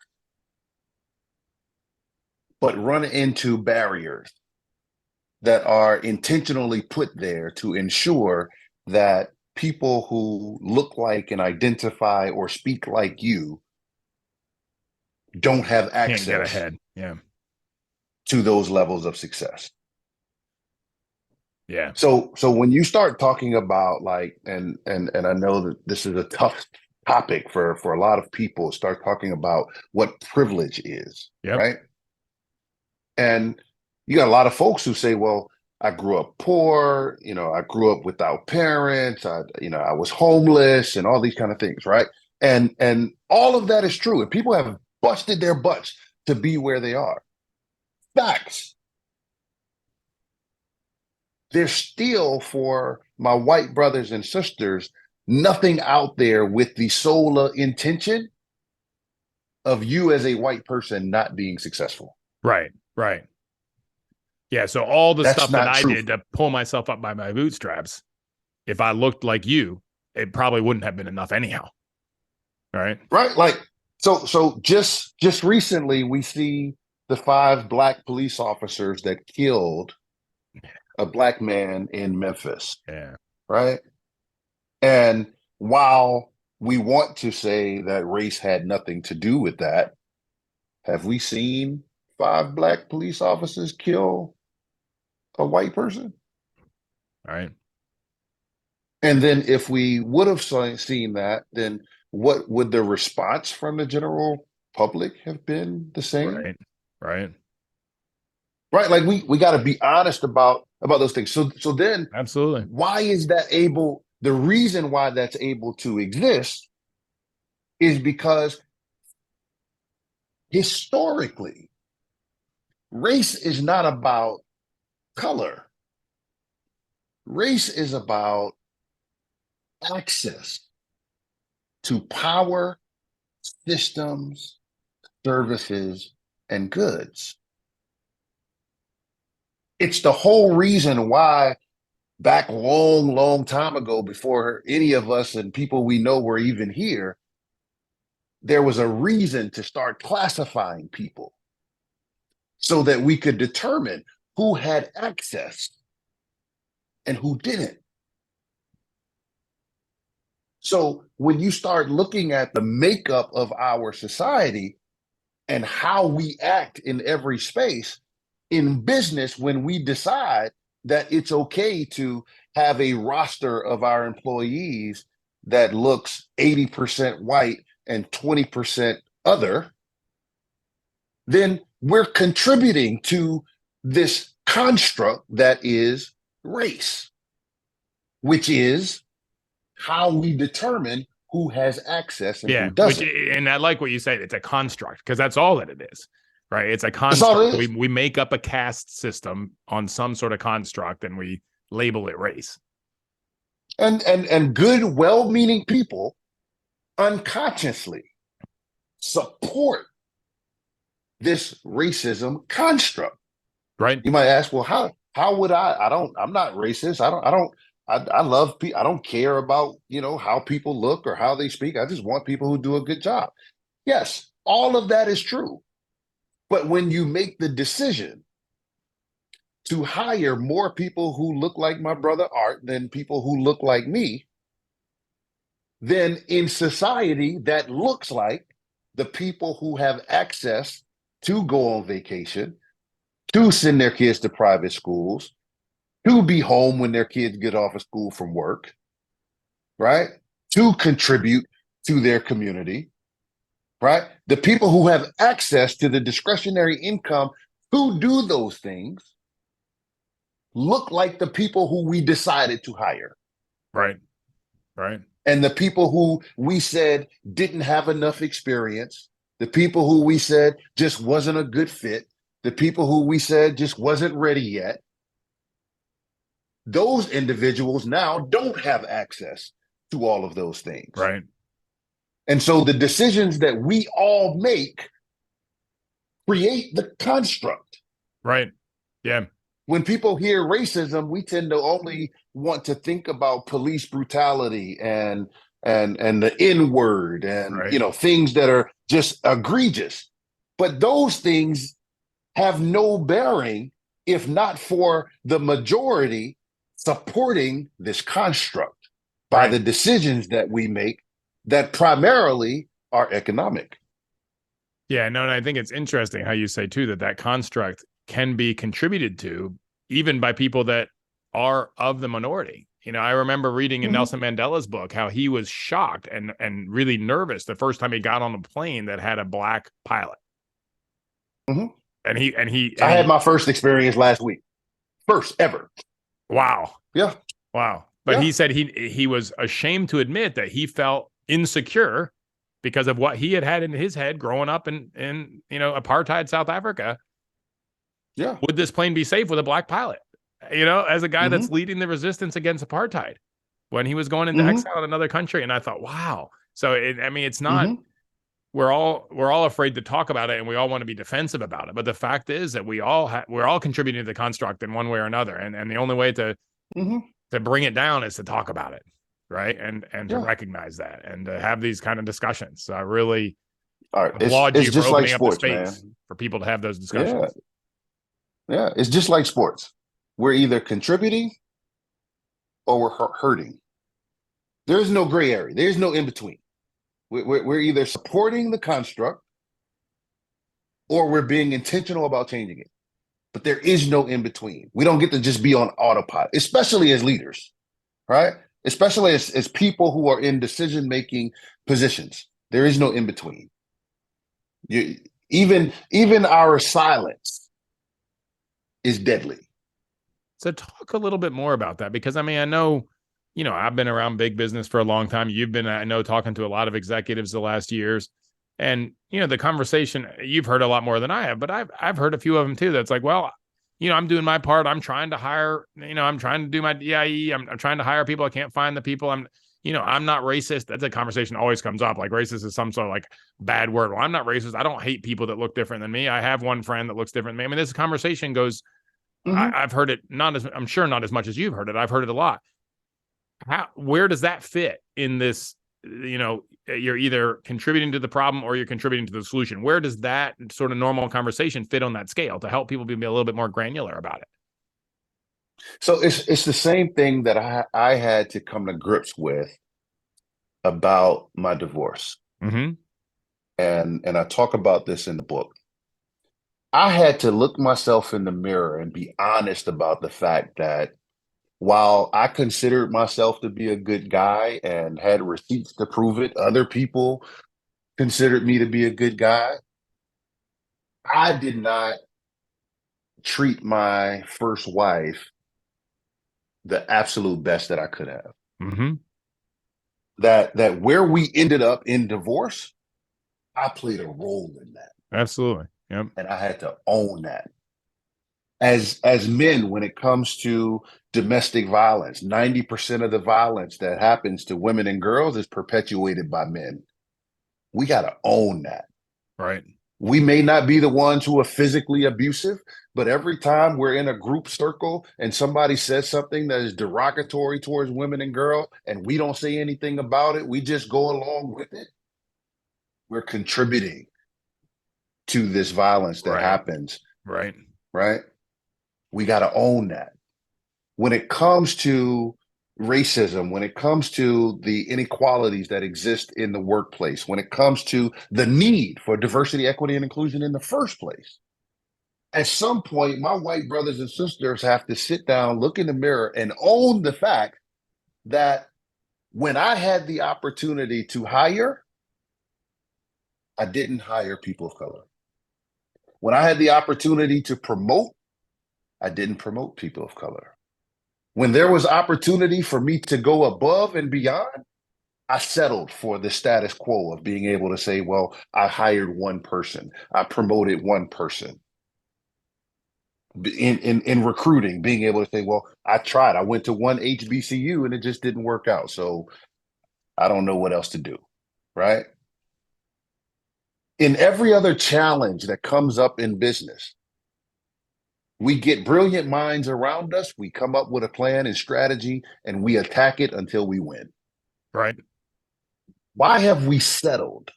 but run into barriers that are intentionally put there to ensure that people who look like and identify or speak like you don't have Can't get access ahead. Yeah. to those levels of success. Yeah. So when you start talking about like, and I know that this is a tough topic for a lot of people, start talking about what privilege is, Yep. right? And you got a lot of folks who say, well, I grew up poor, I grew up without parents, I was homeless and all these kind of things, right? And all of that is true. And people have busted their butts to be where they are. Facts. There's still, for my white brothers and sisters, nothing out there with the sole intention of you as a white person not being successful. Right. Right. Yeah. So all the That's stuff that not I true. did to pull myself up by my bootstraps, if I looked like you, it probably wouldn't have been enough anyhow. Right. Right? Like, so just recently we see the 5 Black police officers that killed a Black man in Memphis, Yeah. right? And while we want to say that race had nothing to do with that, have we seen 5 Black police officers kill a white person? Right. And then if we would have seen that, then what would the response from the general public have been the same? Right. Right. Right? Like we got to be honest about those things. So then Absolutely. why is that able? The reason why that's able to exist is because historically, race is not about color. Race is about access to power, systems, services, and goods. It's the whole reason why back long time ago, before any of us and people we know were even here, there was a reason to start classifying people so that we could determine who had access and who didn't. So when you start looking at the makeup of our society and how we act in every space, in business, when we decide that it's okay to have a roster of our employees that looks 80% white and 20% other, then we're contributing to this construct that is race, which is how we determine who has access and Yeah. who doesn't. And I like what you said. It's a construct because that's all that it is. Right. It's a That's all construct. it is. We make up a caste system on some sort of construct and we label it race. And good, well-meaning people unconsciously support this racism construct. Right. You might ask, well, how would I'm not racist. I love people. I don't care about, how people look or how they speak. I just want people who do a good job. Yes, all of that is true. But when you make the decision to hire more people who look like my brother Art than people who look like me, then in society, that looks like the people who have access to go on vacation, to send their kids to private schools, to be home when their kids get off of school from work, right? To contribute to their community, right? The people who have access to the discretionary income to do those things look like the people who we decided to hire. Right. Right. And the people who we said didn't have enough experience, the people who we said just wasn't a good fit, the people who we said just wasn't ready yet, those individuals now don't have access to all of those things. Right. And so the decisions that we all make create the construct. Right. Yeah. When people hear racism, we tend to only want to think about police brutality and the N word and Right. things that are just egregious. But those things have no bearing if not for the majority supporting this construct by Right. the decisions that we make that primarily are economic. Yeah, no, and I think it's interesting how you say too that construct can be contributed to even by people that are of the minority. I remember reading in Nelson Mandela's book how he was shocked and really nervous the first time he got on a plane that had a black pilot. Mm-hmm. I had my first experience last week. First ever. Wow. Yeah. Wow. But he said he was ashamed to admit that he felt insecure because of what he had in his head growing up in apartheid South Africa. Yeah. Would this plane be safe with a black pilot? As a guy that's leading the resistance against apartheid when he was going into exile in another country. And I thought, wow. So it's not we're all afraid to talk about it and we all want to be defensive about it. But the fact is that we're all contributing to the construct in one way or another. And the only way to bring it down is to talk about it. Right. And to recognize that and to have these kind of discussions. So I really applaud you for opening up the space for people to have those discussions. Yeah. It's just like sports. We're either contributing or we're hurting. There's no gray area. There's no in between. We're either supporting the construct or we're being intentional about changing it. But there is no in between. We don't get to just be on autopilot, especially as leaders, right? Especially as people who are in decision-making positions. There is no in between. Even our silence is deadly. So talk a little bit more about that, because I know, I've been around big business for a long time. You've been, I know, talking to a lot of executives the last years, and the conversation you've heard a lot more than I have, but I've heard a few of them too. That's like, well, I'm doing my part. I'm trying to hire, I'm trying to do my DIE. I'm trying to hire people. I can't find the people. I'm not racist. That's a conversation always comes up. Like racist is some sort of like bad word. Well, I'm not racist. I don't hate people that look different than me. I have one friend that looks different than me. This conversation goes. I've heard it I'm sure not as much as you've heard it. I've heard it a lot. Where does that fit in this? You're either contributing to the problem or you're contributing to the solution. Where does that sort of normal conversation fit on that scale to help people be a little bit more granular about it? So it's the same thing that I had to come to grips with about my divorce. And I talk about this in the book. I had to look myself in the mirror and be honest about the fact that while I considered myself to be a good guy and had receipts to prove it, other people considered me to be a good guy. I did not treat my first wife the absolute best that I could have. That where we ended up in divorce, I played a role in that. Absolutely. Yep. And I had to own that. As men, when it comes to domestic violence, 90% of the violence that happens to women and girls is perpetuated by men. We got to own that. Right. We may not be the ones who are physically abusive, but every time we're in a group circle and somebody says something that is derogatory towards women and girls and we don't say anything about it, we just go along with it, we're contributing to this violence that happens. Right. We got to own that. When it comes to racism, when it comes to the inequalities that exist in the workplace, when it comes to the need for diversity, equity, and inclusion in the first place, at some point, my white brothers and sisters have to sit down, look in the mirror, and own the fact that when I had the opportunity to hire, I didn't hire people of color. When I had the opportunity to promote, I didn't promote people of color. When there was opportunity for me to go above and beyond, I settled for the status quo of being able to say, well, I hired one person, I promoted one person. In recruiting, being able to say, well, I tried. I went to one HBCU and it just didn't work out. So I don't know what else to do. Right. In every other challenge that comes up in business, we get brilliant minds around us. We come up with a plan and strategy and we attack it until we win. Right. Why have we settled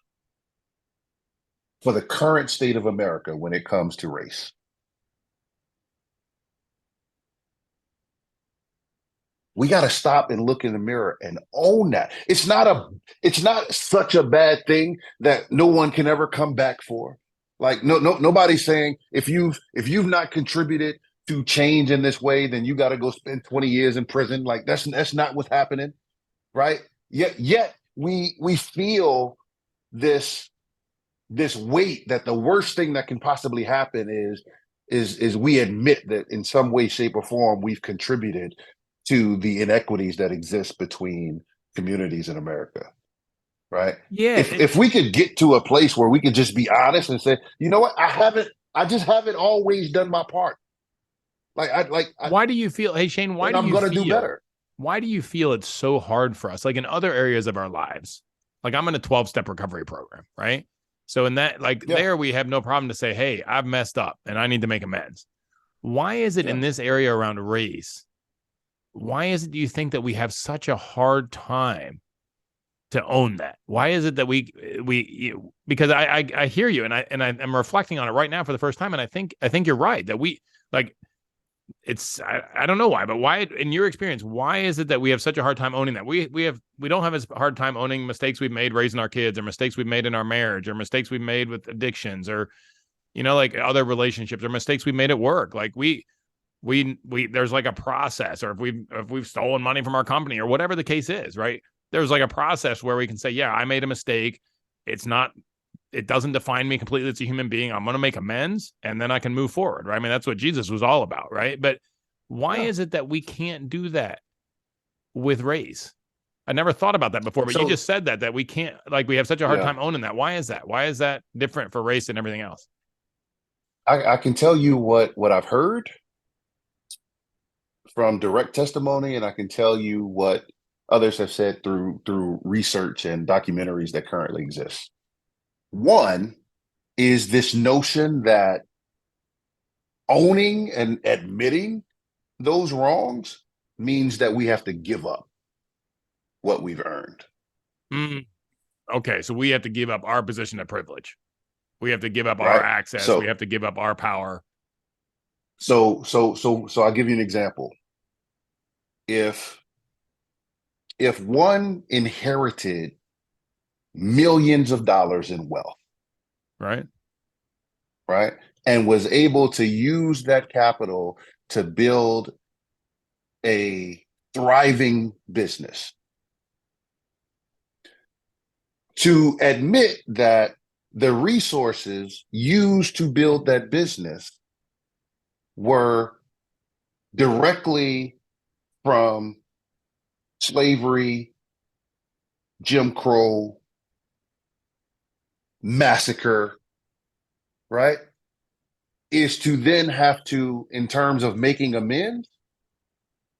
for the current state of America when it comes to race? We got to stop and look in the mirror and own that. It's not such a bad thing that no one can ever come back for. Like nobody's saying if you've not contributed to change in this way, then you got to go spend 20 years in prison. Like that's not what's happening, right? Yet we feel this this weight that the worst thing that can possibly happen is we admit that in some way, shape, or form we've contributed to the inequities that exist between communities in America, right? Yeah. If we could get to a place where we could just be honest and say, you know what, I just haven't always done my part. Why do you feel, hey, Shane, And I'm gonna do better. why do you feel it's so hard for us? Like in other areas of our lives, like I'm in a 12-step recovery program, right? So in that, like Yeah, there, we have no problem to say, hey, I've messed up and I need to make amends. Why is it yeah. in this area around race? Why is it, do you think that we have such a hard time to own that? Why is it that because I hear you and I'm reflecting on it right now for the first time. And I think you're right that we like, I don't know why, but why in your experience, why is it that we have such a hard time owning that? We don't have as hard time owning mistakes we've made raising our kids or mistakes we've made in our marriage or mistakes we've made with addictions or, like other relationships or mistakes we made at work. Like there's like a process, or if we've stolen money from our company or whatever the case is, right? There's like a process where we can say, yeah, I made a mistake. It doesn't define me completely as a human being. I'm going to make amends and then I can move forward, right? I mean, that's what Jesus was all about, right? But why Yeah. is it that we can't do that with race? I never thought about that before, but you So just said that we can't, like we have such a hard yeah, time owning that. Why is that? Why is that different for race and everything else? I can tell you what I've heard from direct testimony, and I can tell you what others have said through research and documentaries that currently exist. One is this notion that owning and admitting those wrongs means that we have to give up what we've earned. Mm, okay, so we have to give up our position of privilege. We have to give up our Right. access. We So have to give up our power. so I'll give you an example. If one inherited millions of dollars in wealth, Right. right, and was able to use that capital to build a thriving business, to admit that the resources used to build that business were directly from slavery, Jim Crow, massacre, right? Is to then have to, in terms of making amends,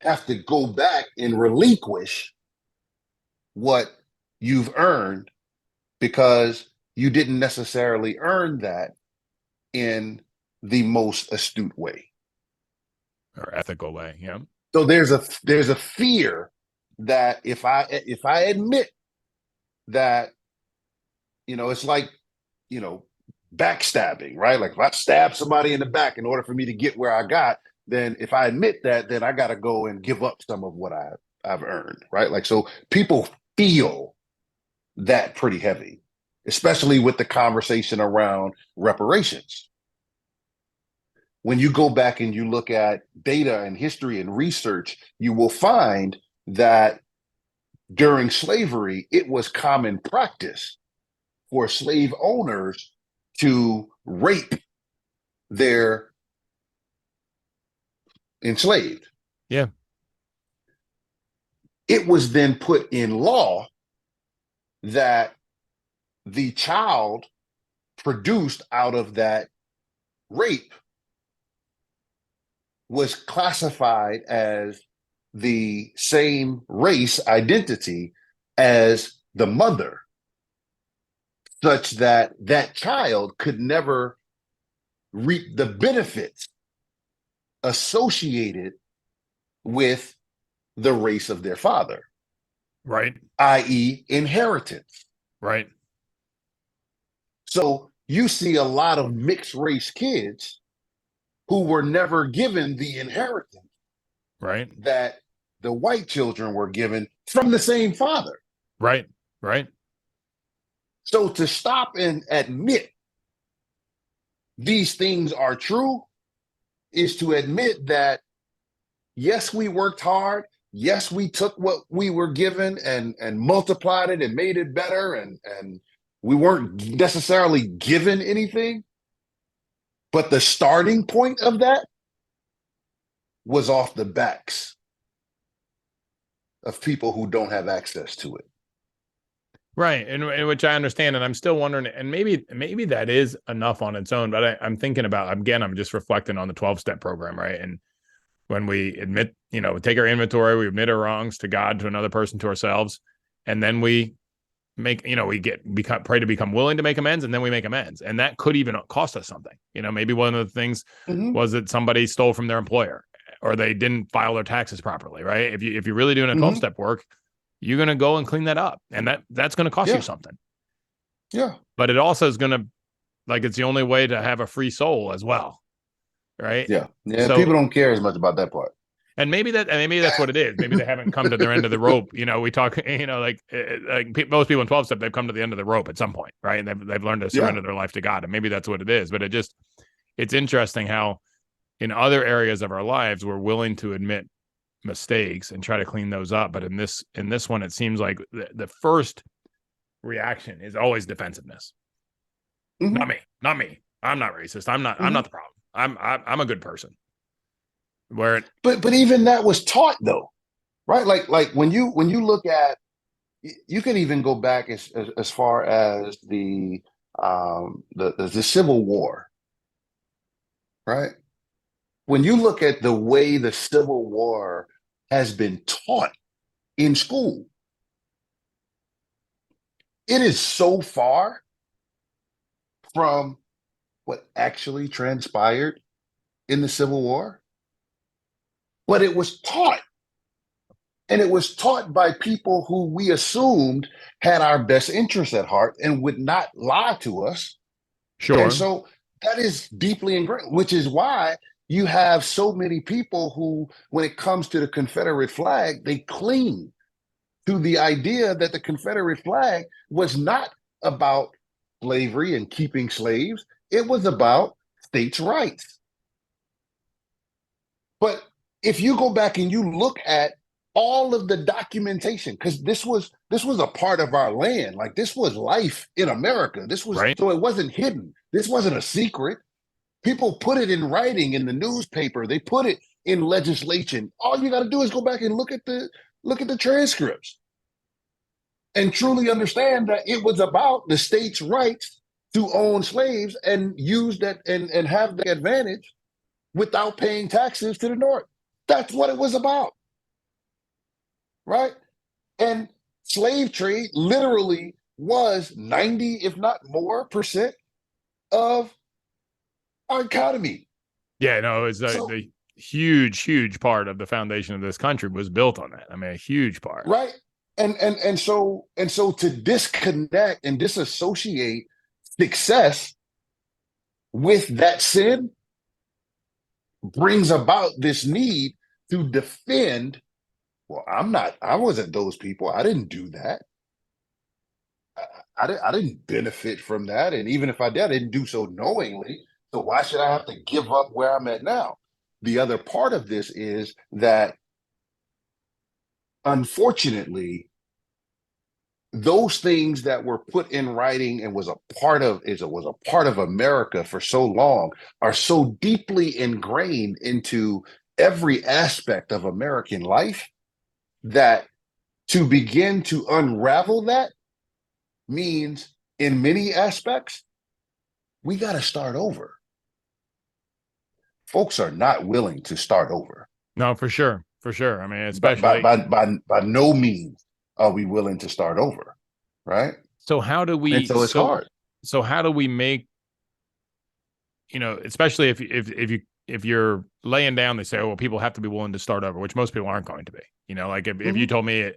have to go back and relinquish what you've earned because you didn't necessarily earn that in the most astute way. Or ethical way. Yeah. So there's a fear that if I admit that, it's like, you know, backstabbing, right? Like if I stab somebody in the back in order for me to get where I got, then if I admit that, then I got to go and give up some of what I've earned, right? Like so people feel that pretty heavy, especially with the conversation around reparations. When you go back and you look at data and history and research, you will find that during slavery, it was common practice for slave owners to rape their enslaved. Yeah. It was then put in law that the child produced out of that rape was classified as the same race identity as the mother, such that that child could never reap the benefits associated with the race of their father, Right. i.e., inheritance. Right. So you see a lot of mixed race kids who were never given the inheritance Right. that the white children were given from the same father. Right. Right. So to stop and admit these things are true is to admit that, yes, we worked hard. Yes, we took what we were given and multiplied it and made it better. And we weren't necessarily given anything. But the starting point of that was off the backs of people who don't have access to it. Right. And which I understand. And I'm still wondering, and maybe that is enough on its own, but I'm thinking about, again, I'm just reflecting on the 12-step program, right? And when we admit, we take our inventory, we admit our wrongs to God, to another person, to ourselves, and then we make, pray to become willing to make amends, and then we make amends. And that could even cost us something. Maybe one of the things was that somebody stole from their employer or they didn't file their taxes properly, right? If you're really doing a 12-step work, you're going to go and clean that up, and that's going to cost you something. Yeah. But it also is going to, it's the only way to have a free soul as well. Right. Yeah. Yeah. So people don't care as much about that part. And maybe that's what it is. Maybe they haven't come to their end of the rope. We talk, most people in 12-step, they've come to the end of the rope at some point, right? And they've learned to surrender their life to God. And maybe that's what it is. But it's interesting how in other areas of our lives, we're willing to admit mistakes and try to clean those up. But in this one, it seems like the first reaction is always defensiveness. Not me. I'm not racist. I'm not the problem. I'm a good person. But even that was taught though, right? Like when you look at, you can even go back as far as the Civil War, right? When you look at the way the Civil War has been taught in school, it is so far from what actually transpired in the Civil War. But it was taught. And it was taught by people who we assumed had our best interests at heart and would not lie to us. Sure. And so that is deeply ingrained, which is why you have so many people who, when it comes to the Confederate flag, they cling to the idea that the Confederate flag was not about slavery and keeping slaves. It was about states' rights. But if you go back and you look at all of the documentation, because this was a part of our land, like this was life in America. This was right. So it wasn't hidden. This wasn't a secret. People put it in writing in the newspaper. They put it in legislation. All you got to do is go back and look at the transcripts and truly understand that it was about the states' rights to own slaves and use that and have the advantage without paying taxes to the North. That's what it was about, right? And slave trade literally was 90, if not more, percent of our economy. Yeah, no, it's the huge part of the foundation of this country was built on that. I mean, a huge part. Right. And so to disconnect and disassociate success with that sin brings about this need to defend. Well, I wasn't those people. I didn't do that. I didn't benefit from that. And even if I did, I didn't do so knowingly. So why should I have to give up where I'm at now? The other part of this is that, unfortunately, those things that were put in writing and was a part of America for so long are so deeply ingrained into every aspect of American life, that to begin to unravel that means in many aspects, we got to start over. Folks are not willing to start over. No, for sure. For sure. I mean, But by, especially by, by, by no means are we willing to start over. Right. so how do And we so it's hard. so how do we make, especially if you're laying down, they say, oh, well, people have to be willing to start over, which most people aren't going to be. Like if you told me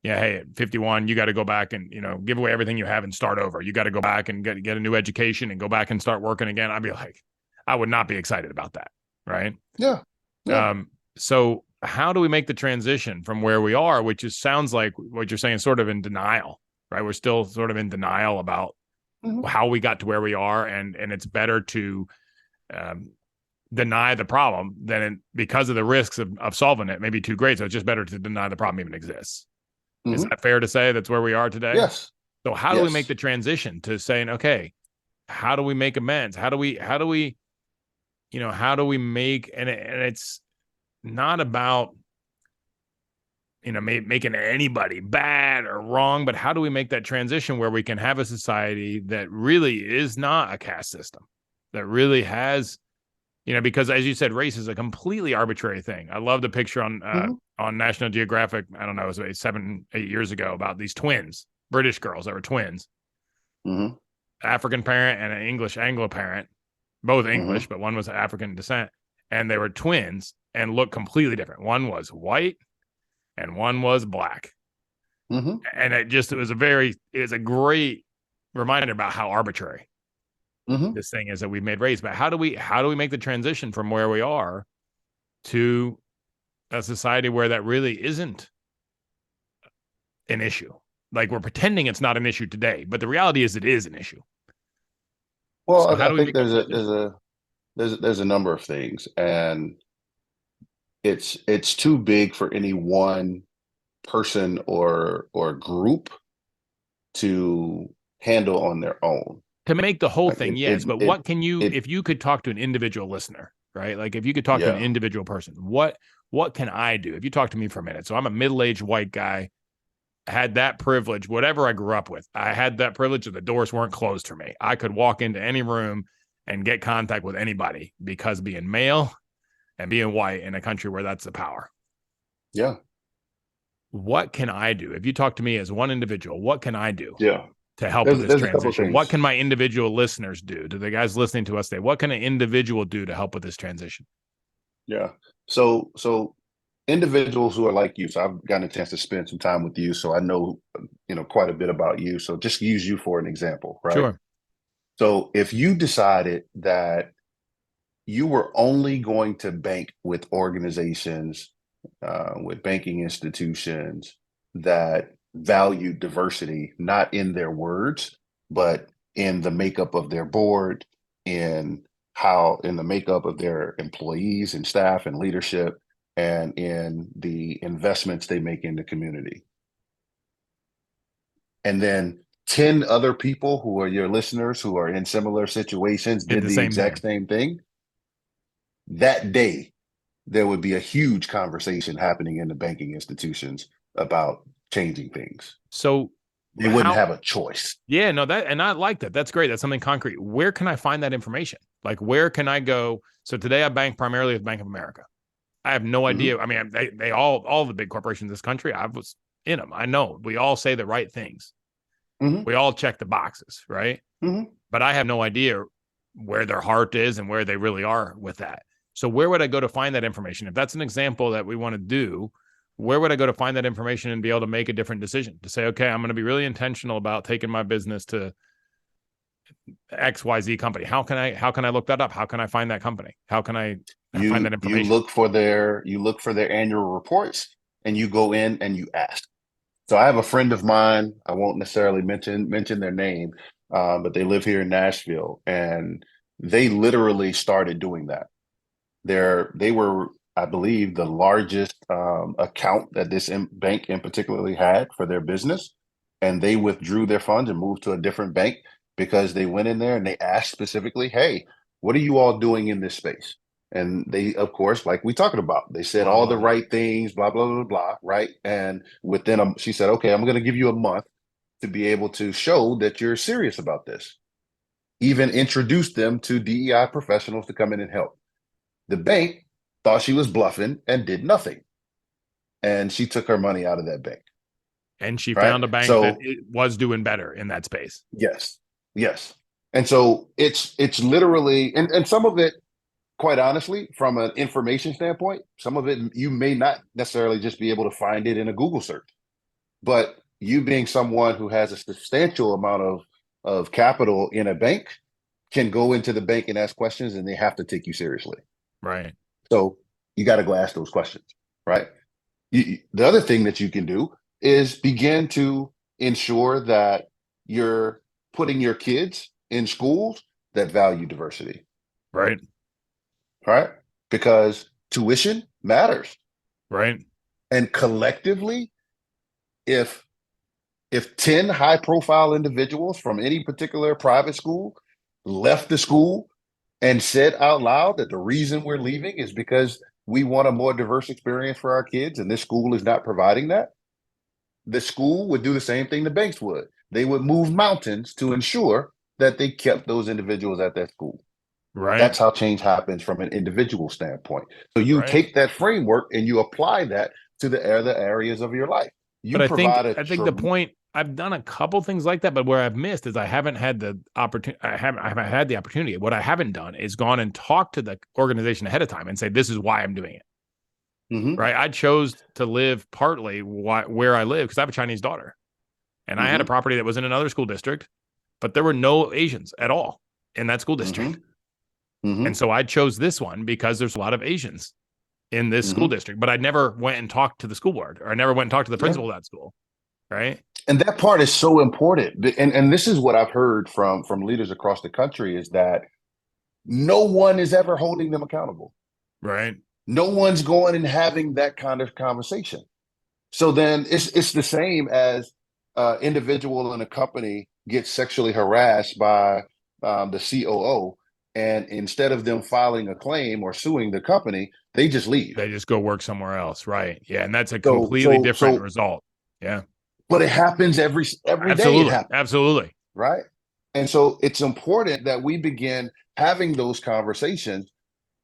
yeah, hey, at 51, you got to go back and, give away everything you have and start over. You got to go back and get a new education and go back and start working again. I'd be like, I would not be excited about that. Right. Yeah. Yeah. So how do we make the transition from where we are, which sounds like what you're saying, sort of in denial, right? We're still sort of in denial about how we got to where we are. And it's better to deny the problem than because of the risks of solving it may be too great. So it's just better to deny the problem even exists. Is that fair to say that's where we are today? Yes. So how do we make the transition to saying, okay, how do we make amends? How do we make, and it's not about, making anybody bad or wrong, but how do we make that transition where we can have a society that really is not a caste system, that really has, because as you said, race is a completely arbitrary thing. I love the picture on National Geographic. I don't know, it was 7-8 years ago, about these twins, British girls that were twins, African parent and an English Anglo parent, both English, but one was African descent, and they were twins and looked completely different. One was white and one was black. And it was a great reminder about how arbitrary this thing is that we've made race. But how do we make the transition from where we are to a society where that really isn't an issue? Like, we're pretending it's not an issue today, but the reality is it is an issue. Well, So I think there's a number of things, and it's too big for any one person or group to handle on their own. To make the whole thing, yes. But what can you, if you could talk to an individual listener, right? Like if you could talk to an individual person, what can I do? If you talk to me for a minute. So I'm a middle-aged white guy, had that privilege, whatever I grew up with. I had that privilege that the doors weren't closed for me. I could walk into any room and get contact with anybody because being male and being white in a country where that's the power. Yeah. What can I do? If you talk to me as one individual, what can I do? Yeah. To help with this transition? What can my individual listeners do? To the guys listening to us today, what can an individual do to help with this transition? Yeah. So individuals who are like you, so I've gotten a chance to spend some time with you, so I know, quite a bit about you. So just use you for an example, right? Sure. So if you decided that you were only going to bank with organizations, with banking institutions that value diversity, not in their words, but in the makeup of their board, in the makeup of their employees and staff and leadership, and in the investments they make in the community. And then 10 other people who are your listeners who are in similar situations did the exact same thing. That day, there would be a huge conversation happening in the banking institutions about changing things. So they wouldn't have a choice. Yeah, no, and I like that. That's great. That's something concrete. Where can I find that information? Like, where can I go? So today I bank primarily with Bank of America. I have no idea. I mean, they all the big corporations in this country, I was in them. I know we all say the right things. We all check the boxes, right? But I have no idea where their heart is and where they really are with that. So where would I go to find that information? If that's an example that we want to do, where would I go to find that information and be able to make a different decision to say, okay, I'm going to be really intentional about taking my business to XYZ company. How can I look that up? How can I find that company? How can I find that information? You look for their annual reports and you go in and you ask. So I have a friend of mine, I won't necessarily mention their name, but they live here in Nashville, and they literally started doing that. They were, I believe, the largest account that this bank in particularly had for their business, and they withdrew their funds and moved to a different bank because they went in there and they asked specifically, hey, what are you all doing in this space? And they, of course, like we talking about, they said Blah, all the blah. right things, blah, blah, blah, blah, right? And within she said, okay, I'm going to give you a month to be able to show that you're serious about this. Even introduce them to DEI professionals to come in and help. The bank thought she was bluffing and did nothing. And she took her money out of that bank, And she right? found a bank that So it was doing better in that space. yes, yes. And so it's literally, and some of it, quite honestly, from an information standpoint, some of it you may not necessarily just be able to find it in a Google search. But you being someone who has a substantial amount of capital in a bank can go into the bank and ask questions, and they have to take you seriously. Right. So you got to go ask those questions, right? The other thing that you can do is begin to ensure that you're putting your kids in schools that value diversity, Right. right? Because tuition matters. Right. And collectively, if 10 high profile individuals from any particular private school left the school and said out loud that the reason we're leaving is because we want a more diverse experience for our kids and this school is not providing that, the school would do the same thing the banks would. They would move mountains to ensure that they kept those individuals at that school. Right. That's how change happens from an individual standpoint. So you Right. take that framework and you apply that to the other areas of your life. But You I think provide a I think the point, I've done a couple things like that, but where I've missed is I haven't had the opportunity. I haven't had the opportunity. What I haven't done is gone and talked to the organization ahead of time and say, this is why I'm doing it. Mm-hmm. Right. I chose to live partly where I live because I have a Chinese daughter, and I had a Mm-hmm. property that was in another school district, but there were no Asians at all in that school district. Mm-hmm. And so I chose this one because there's a lot of Asians in this school Mm-hmm. district, but I never went and talked to the school board, or I never went and talked to the Yeah. principal of that school. Right. And that part is so important. And this is what I've heard from leaders across the country is that no one is ever holding them accountable. Right. No one's going and having that kind of conversation. So then it's the same as individual in a company gets sexually harassed by the COO, and instead of them filing a claim or suing the company, they just leave. They just go work somewhere else. Right. Yeah. And that's a So completely so different so, result. Yeah. but it happens every day. It Absolutely. happens, Absolutely. right? And so it's important that we begin having those conversations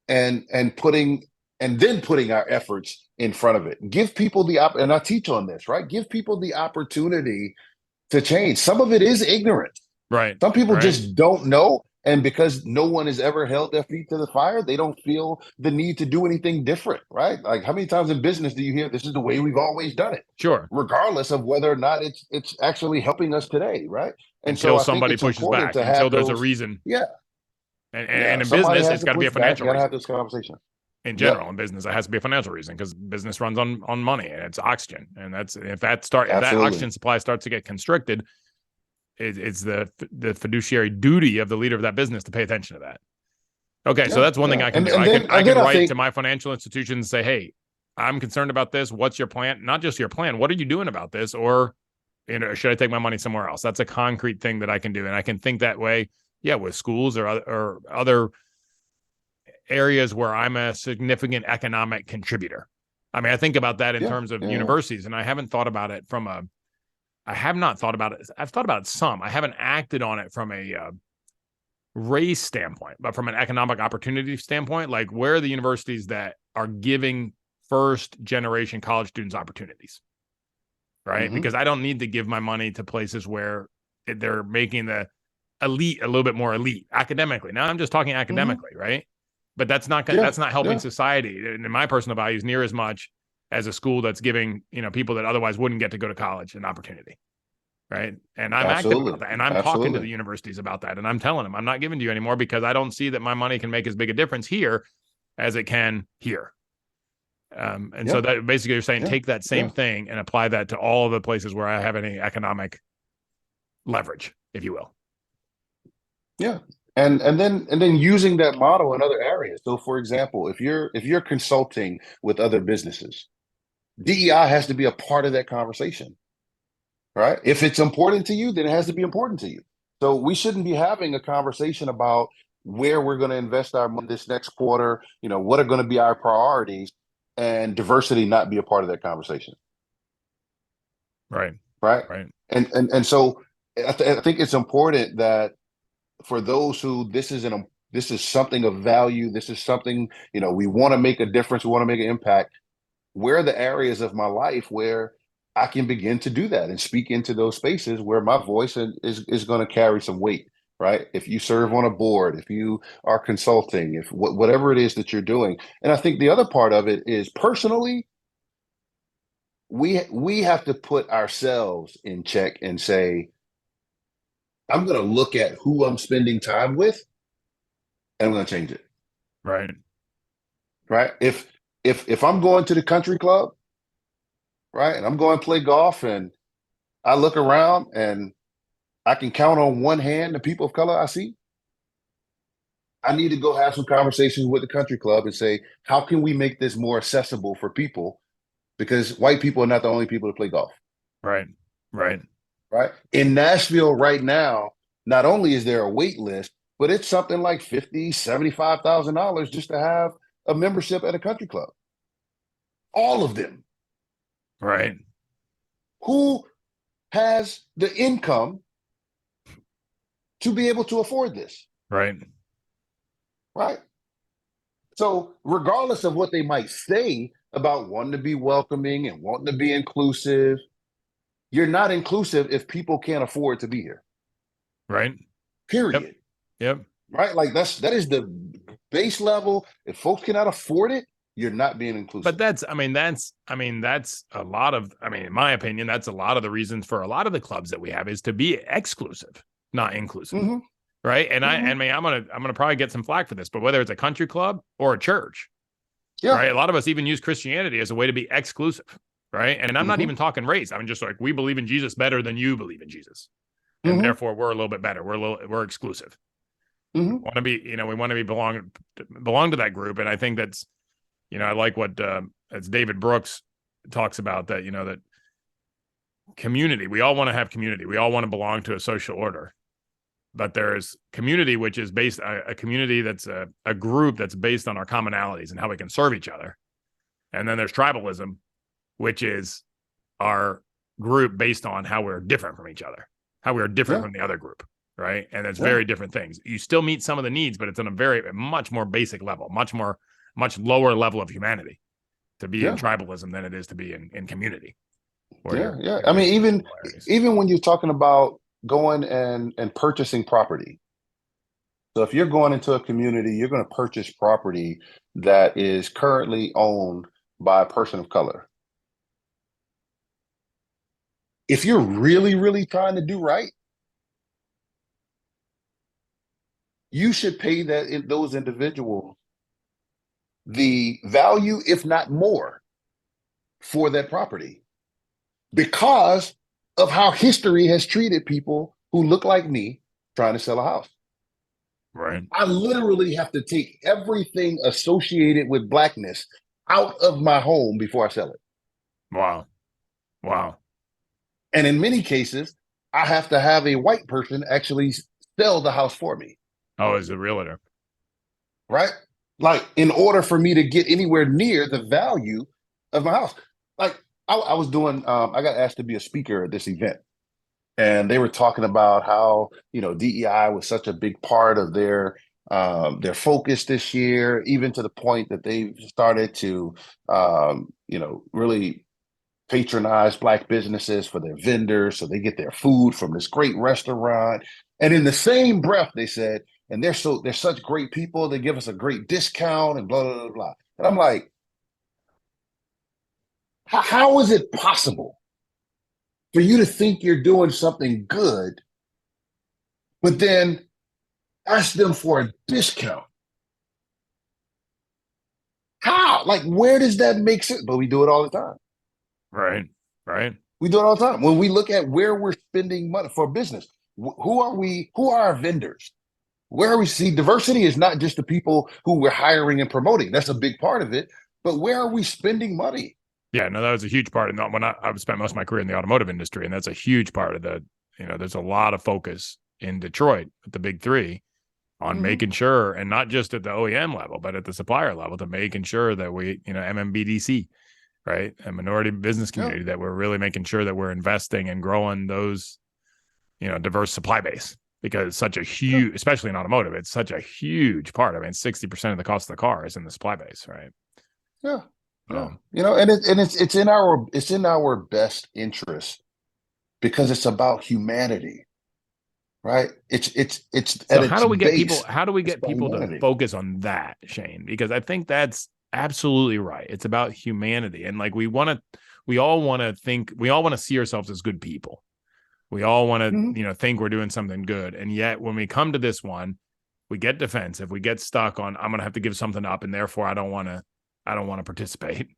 and putting and then putting our efforts in front of it. Give people and I teach on this, right? Give people the opportunity to change. Some of it is ignorance. Right. Some people Right. just don't know. And because no one has ever held their feet to the fire, they don't feel the need to do anything different, right? Like how many times in business do you hear this is the way we've always done it, Sure. regardless of whether or not it's actually helping us today, right? And so Until I think somebody it's pushes important back, to until have there's a those, reason. yeah, And yeah. in Somebody business, has it's to got to be push a back. financial You gotta reason. have this conversation. In Yep, general, in business, it has to be a financial reason because business runs on money and it's oxygen. And that's if that absolutely. oxygen supply starts to get constricted, it's the fiduciary duty of the leader of that business to pay attention to that. Okay, so Yeah, that's one thing yeah. I can do. And then I and can then I write think, to my financial institution and say, hey, I'm concerned about this. What's your plan? Not just your plan. What are you doing about this? Or should I take my money somewhere else? That's a concrete thing that I can do, and I can think that way. Yeah, with schools or other areas where I'm a significant economic contributor. I mean, I think about that in yeah, terms of yeah. universities, and I haven't thought about it from a. I have not thought about it. I've thought about it some. I haven't acted on it from a race standpoint, but from an economic opportunity standpoint, like where are the universities that are giving first generation college students opportunities, right? Mm-hmm. Because I don't need to give my money to places where they're making the elite a little bit more elite academically. Now I'm just talking Mm-hmm. academically, right? But that's not Yeah, helping yeah, society and in my personal values near as much as a school that's giving people that otherwise wouldn't get to go to college an opportunity, right? And I'm active about absolutely, that, and I'm talking to the absolutely. universities about that, and I'm telling them I'm not giving to you anymore because I don't see that my money can make as big a difference here as it can here. And so Yeah, that basically you're saying yeah, take that yeah, same thing and apply that to all of the places where I have any economic leverage, if you will. yeah. And then using that model in other areas. So for example, if you're consulting with other businesses, DEI has to be a part of that conversation, right? If it's important to you, then it has to be important to you. So we shouldn't be having a conversation about where we're going to invest our money this next quarter, what are going to be our priorities, and diversity not be a part of that conversation. Right. Right. Right. And so I think it's important that for those who this is something of value, this is something, we want to make a difference, we want to make an impact. Where are the areas of my life where I can begin to do that and speak into those spaces where my voice is going to carry some weight, right? If you serve on a board, if you are consulting, if whatever it is that you're doing. And I think the other part of it is personally, we have to put ourselves in check and say, I'm going to look at who I'm spending time with, and I'm going to change it. Right. Right. If I'm going to the country club, right, and I'm going to play golf, and I look around and I can count on one hand the people of color I see, I need to go have some conversations with the country club and say, how can we make this more accessible for people? Because white people are not the only people to play golf. Right. Right. Right. In Nashville right now, not only is there a wait list, but it's something like $50,000, $75,000 just to have a membership at a country club. All of them. Right. Who has the income to be able to afford this? Right. Right. So regardless of what they might say about wanting to be welcoming and wanting to be inclusive, you're not inclusive if people can't afford to be here. Right. Period. Yep. Right. Like that is the base level. If folks cannot afford it, you're not being inclusive. But that's a lot of, in my opinion, that's a lot of the reasons for a lot of the clubs that we have is to be exclusive, not inclusive. Mm-hmm. Right. And I'm gonna probably get some flack for this, but whether it's a country club or a church, right? A lot of us even use Christianity as a way to be exclusive. Right. And I'm not even talking race. I'm just like, we believe in Jesus better than you believe in Jesus. And therefore we're a little bit better. We're exclusive. We want to be, we want to be belong to that group. And I think that's, I like what as David Brooks talks about that, that community, we all want to have community. We all want to belong to a social order. But there's community, which is based a community that's a group that's based on our commonalities and how we can serve each other. And then there's tribalism, which is our group based on how we're different from each other, how we're different from the other group. Right. And it's very different things. You still meet some of the needs, but it's on a much more basic level, much lower level of humanity to be in tribalism than it is to be in community. Yeah. I mean, even when you're talking about going and purchasing property. So if you're going into a community, you're going to purchase property that is currently owned by a person of color. If you're really, really trying to do right, you should pay those individuals the value, if not more, for that property because of how history has treated people who look like me trying to sell a house. Right. I literally have to take everything associated with Blackness out of my home before I sell it. Wow. And in many cases, I have to have a white person actually sell the house for me. Oh, as a realtor. Right? Like, in order for me to get anywhere near the value of my house. Like, I was doing, I got asked to be a speaker at this event. And they were talking about how, DEI was such a big part of their focus this year, even to the point that they started to, really patronize Black businesses for their vendors so they get their food from this great restaurant. And in the same breath, they said, and they're such great people, they give us a great discount and blah, blah, blah, blah. And I'm like, how is it possible for you to think you're doing something good, but then ask them for a discount? How? Like, where does that make sense? But we do it all the time. Right. We do it all the time. When we look at where we're spending money for business, who are we? Who are our vendors? Where we see diversity is not just the people who we're hiring and promoting. That's a big part of it. But where are we spending money? Yeah, no, that was a huge part. And when I've spent most of my career in the automotive industry, and that's a huge part of there's a lot of focus in Detroit with the big three on making sure, and not just at the OEM level, but at the supplier level, to making sure that we, MMBDC, right, a minority business community, that we're really making sure that we're investing and growing those, diverse supply base, because it's such a huge, especially in automotive, it's such a huge part. I mean, 60% of the cost of the car is in the supply base, right? Yeah. Yeah. And it's in our best interest, because it's about humanity, right? It's So at its base, how do we it's get about people to humanity. focus on that, Shane? Because I think that's absolutely right. It's about humanity. And like we all want to see ourselves as good people. We all want Mhm. to, think we're doing something good. And yet when we come to this one, we get defensive. We get stuck on, I'm going to have to give something up, and therefore I don't want to participate.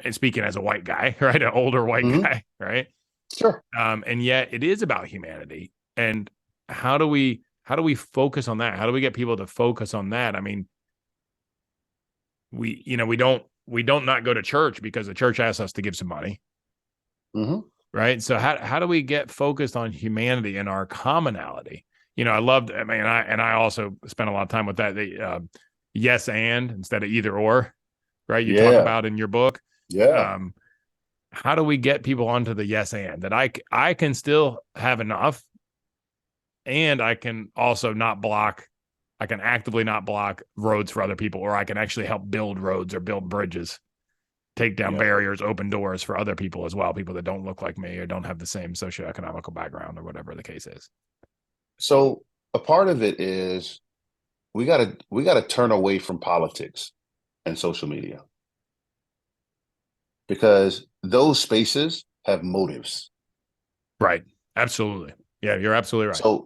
And speaking as a white guy, right? An older white Mhm. guy, right? Sure. And yet it is about humanity. And how do we focus on that? How do we get people to focus on that? I mean, we don't not go to church because the church asks us to give some money, Hmm. right? So how do we get focused on humanity and our commonality? I loved. I mean, I also spent a lot of time with that. Yes and instead of either or, right? You talk Yeah. about in your book. Yeah. Um, how do we get people onto the yes and that I can still have enough, and I can also not block. I can actively not block roads for other people, or I can actually help build roads or build bridges, take down Yeah. barriers, open doors for other people as well, people that don't look like me or don't have the same socioeconomical background or whatever the case is. So a part of it is we gotta turn away from politics and social media, because those spaces have motives. Right. Absolutely. Yeah, you're absolutely right.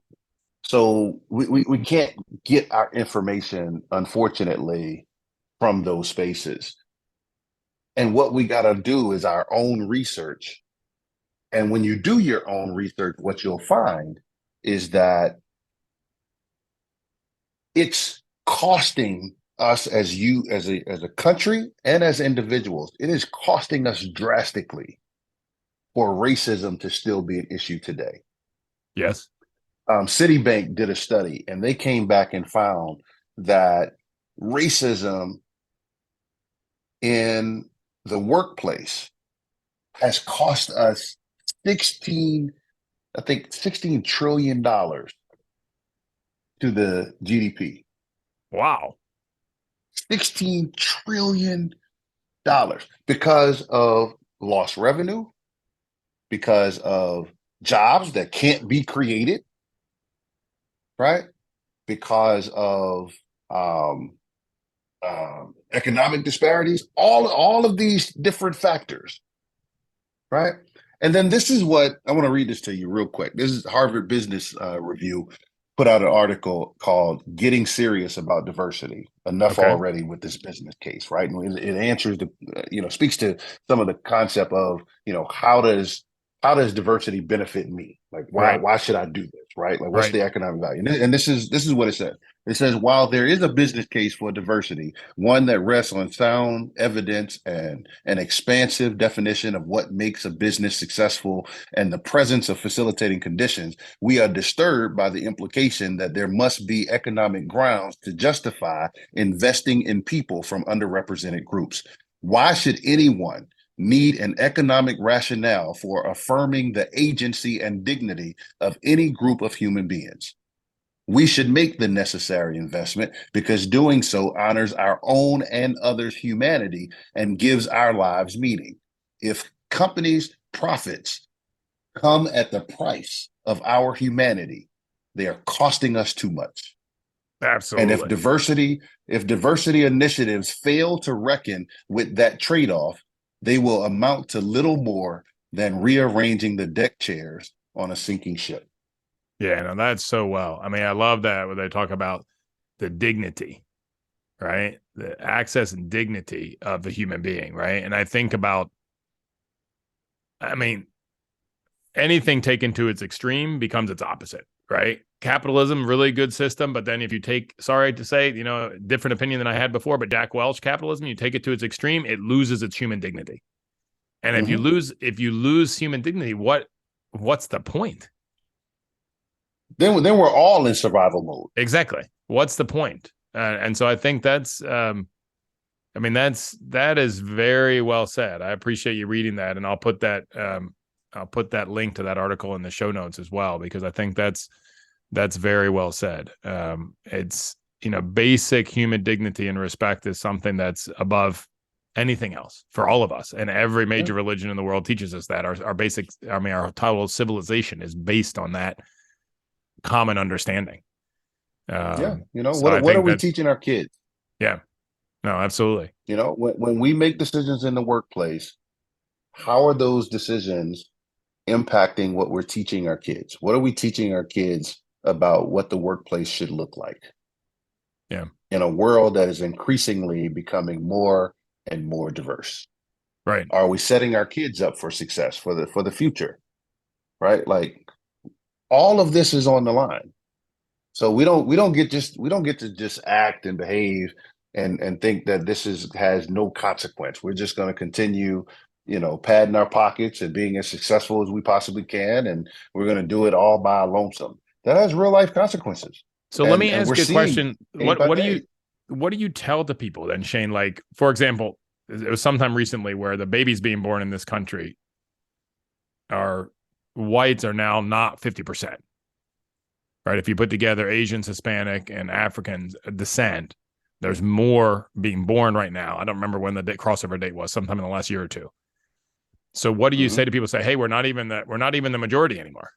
So we can't get our information, unfortunately, from those spaces. And what we got to do is our own research. And when you do your own research, what you'll find is that it's costing us, as a country and as individuals, it is costing us drastically for racism to still be an issue today. Yes. Citibank did a study, and they came back and found that racism in the workplace has cost us 16, I think $16 trillion to the GDP. Wow. $16 trillion because of lost revenue, because of jobs that can't be created, right? Because of um, economic disparities, all of these different factors, right? And then this is what I want to read this to you real quick. This is Harvard Business Review put out an article called "Getting Serious About Diversity." Enough Okay. already with this business case, right? And it answers speaks to some of the concept of, how does diversity benefit me? Like, why Right. why should I do this, right? Like, what's Right. the economic value? And this is what it says. It says, while there is a business case for diversity, one that rests on sound evidence and an expansive definition of what makes a business successful and the presence of facilitating conditions, we are disturbed by the implication that there must be economic grounds to justify investing in people from underrepresented groups. Why should anyone need an economic rationale for affirming the agency and dignity of any group of human beings? We should make the necessary investment because doing so honors our own and others' humanity and gives our lives meaning. If companies' profits come at the price of our humanity, they are costing us too much. And if Absolutely. diversity initiatives fail to reckon with that trade-off, they will amount to little more than rearranging the deck chairs on a sinking ship. Yeah, no, that's so well. I mean, I love that when they talk about the dignity, right? The access and dignity of the human being, right? And I think about, I mean, anything taken to its extreme becomes its opposite, right? Capitalism, really good system, but then if you take, sorry to say, different opinion than I had before, but Jack Welch capitalism, you take it to its extreme, it loses its human dignity. And if you Mhm. lose human dignity, what's the point? then we're all in survival mode. Exactly. What's the point? And so I think that's, I mean, that is very well said. I appreciate you reading that, and I'll put that link to that article in the show notes as well, because I think that's very well said. It's, basic human dignity and respect is something that's above anything else for all of us, and every major religion in the world teaches us that our basic, I mean, our total civilization is based on that common understanding. So I What are think we that's, teaching our kids? yeah, no, absolutely. When we make decisions in the workplace, how are those decisions impacting what we're teaching our kids? What are we teaching our kids about what the workplace should look like? Yeah. In a world that is increasingly becoming more and more diverse. Right. Are we setting our kids up for success for the future? Right? Like all of this is on the line. So we don't get to just act and behave and think that has no consequence. We're just going to continue, padding our pockets and being as successful as we possibly can, and we're going to do it all by a lonesome. That has real life consequences, So let and me we're ask you a seeing question. day by day. What do you tell the people then, Shane? Like, for example, it was sometime recently where the babies being born in this country are whites are now not 50%. Right. If you put together Asians, Hispanic, and African descent, there's more being born right now. I don't remember when the crossover date was, sometime in the last year or two. So what do you say to people? Say, hey, we're not even the majority anymore.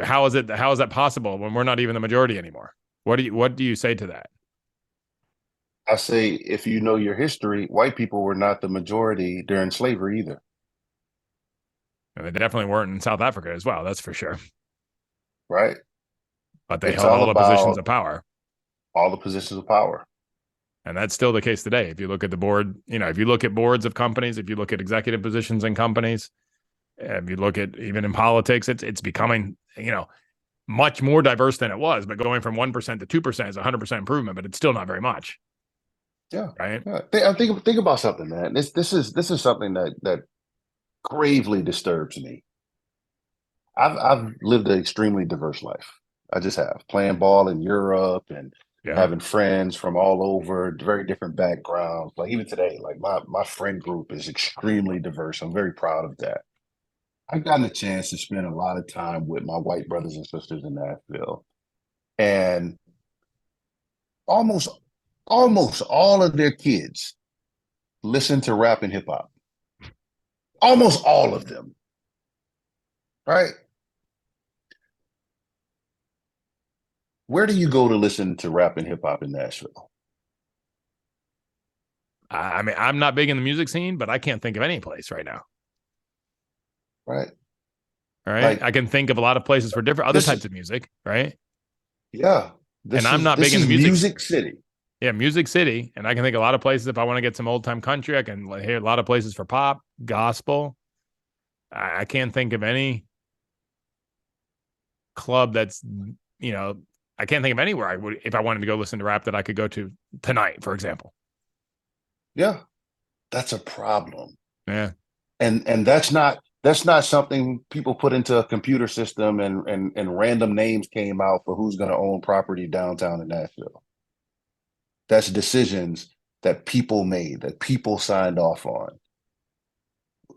How is that possible when we're not even the majority anymore? What do you say to that? I say, if you know your history, white people were not the majority during slavery either. And they definitely weren't in South Africa as well. That's for sure. Right? But they It's held all all the positions about of power. all the positions of power. And that's still the case today. If you look at the board, if you look at boards of companies, if you look at executive positions in companies, if you look at even in politics, it's becoming, much more diverse than it was. But going from 1% to 2% is 100% improvement, but it's still not very much. Yeah. Right. Yeah. Think about something, man. This is something that gravely disturbs me. I've lived an extremely diverse life. I just have playing ball in Europe and Yeah. having friends from all over, very different backgrounds. Like even today, like my friend group is extremely diverse. I'm very proud of that. I've gotten a chance to spend a lot of time with my white brothers and sisters in Nashville, and almost almost all of their kids listen to rap and hip hop. Almost all of them, right? Where do you go to listen to rap and hip hop in Nashville? I mean, I'm not big in the music scene, but I can't think of any place right now. Right? All right. Like I can think of a lot of places for different other this types is of music. Right. yeah, And I'm not big this in the is music. Music City. Yeah. Music City. And I can think of a lot of places. If I want to get some old time country, I can hear a lot of places for pop, gospel. I can't think of any club that's, I can't think of anywhere I would, if I wanted to go listen to rap, that I could go to tonight, for example. Yeah, that's a problem. Yeah. And that's not something people put into a computer system and random names came out for who's going to own property downtown in Nashville. That's decisions that people made, that people signed off on,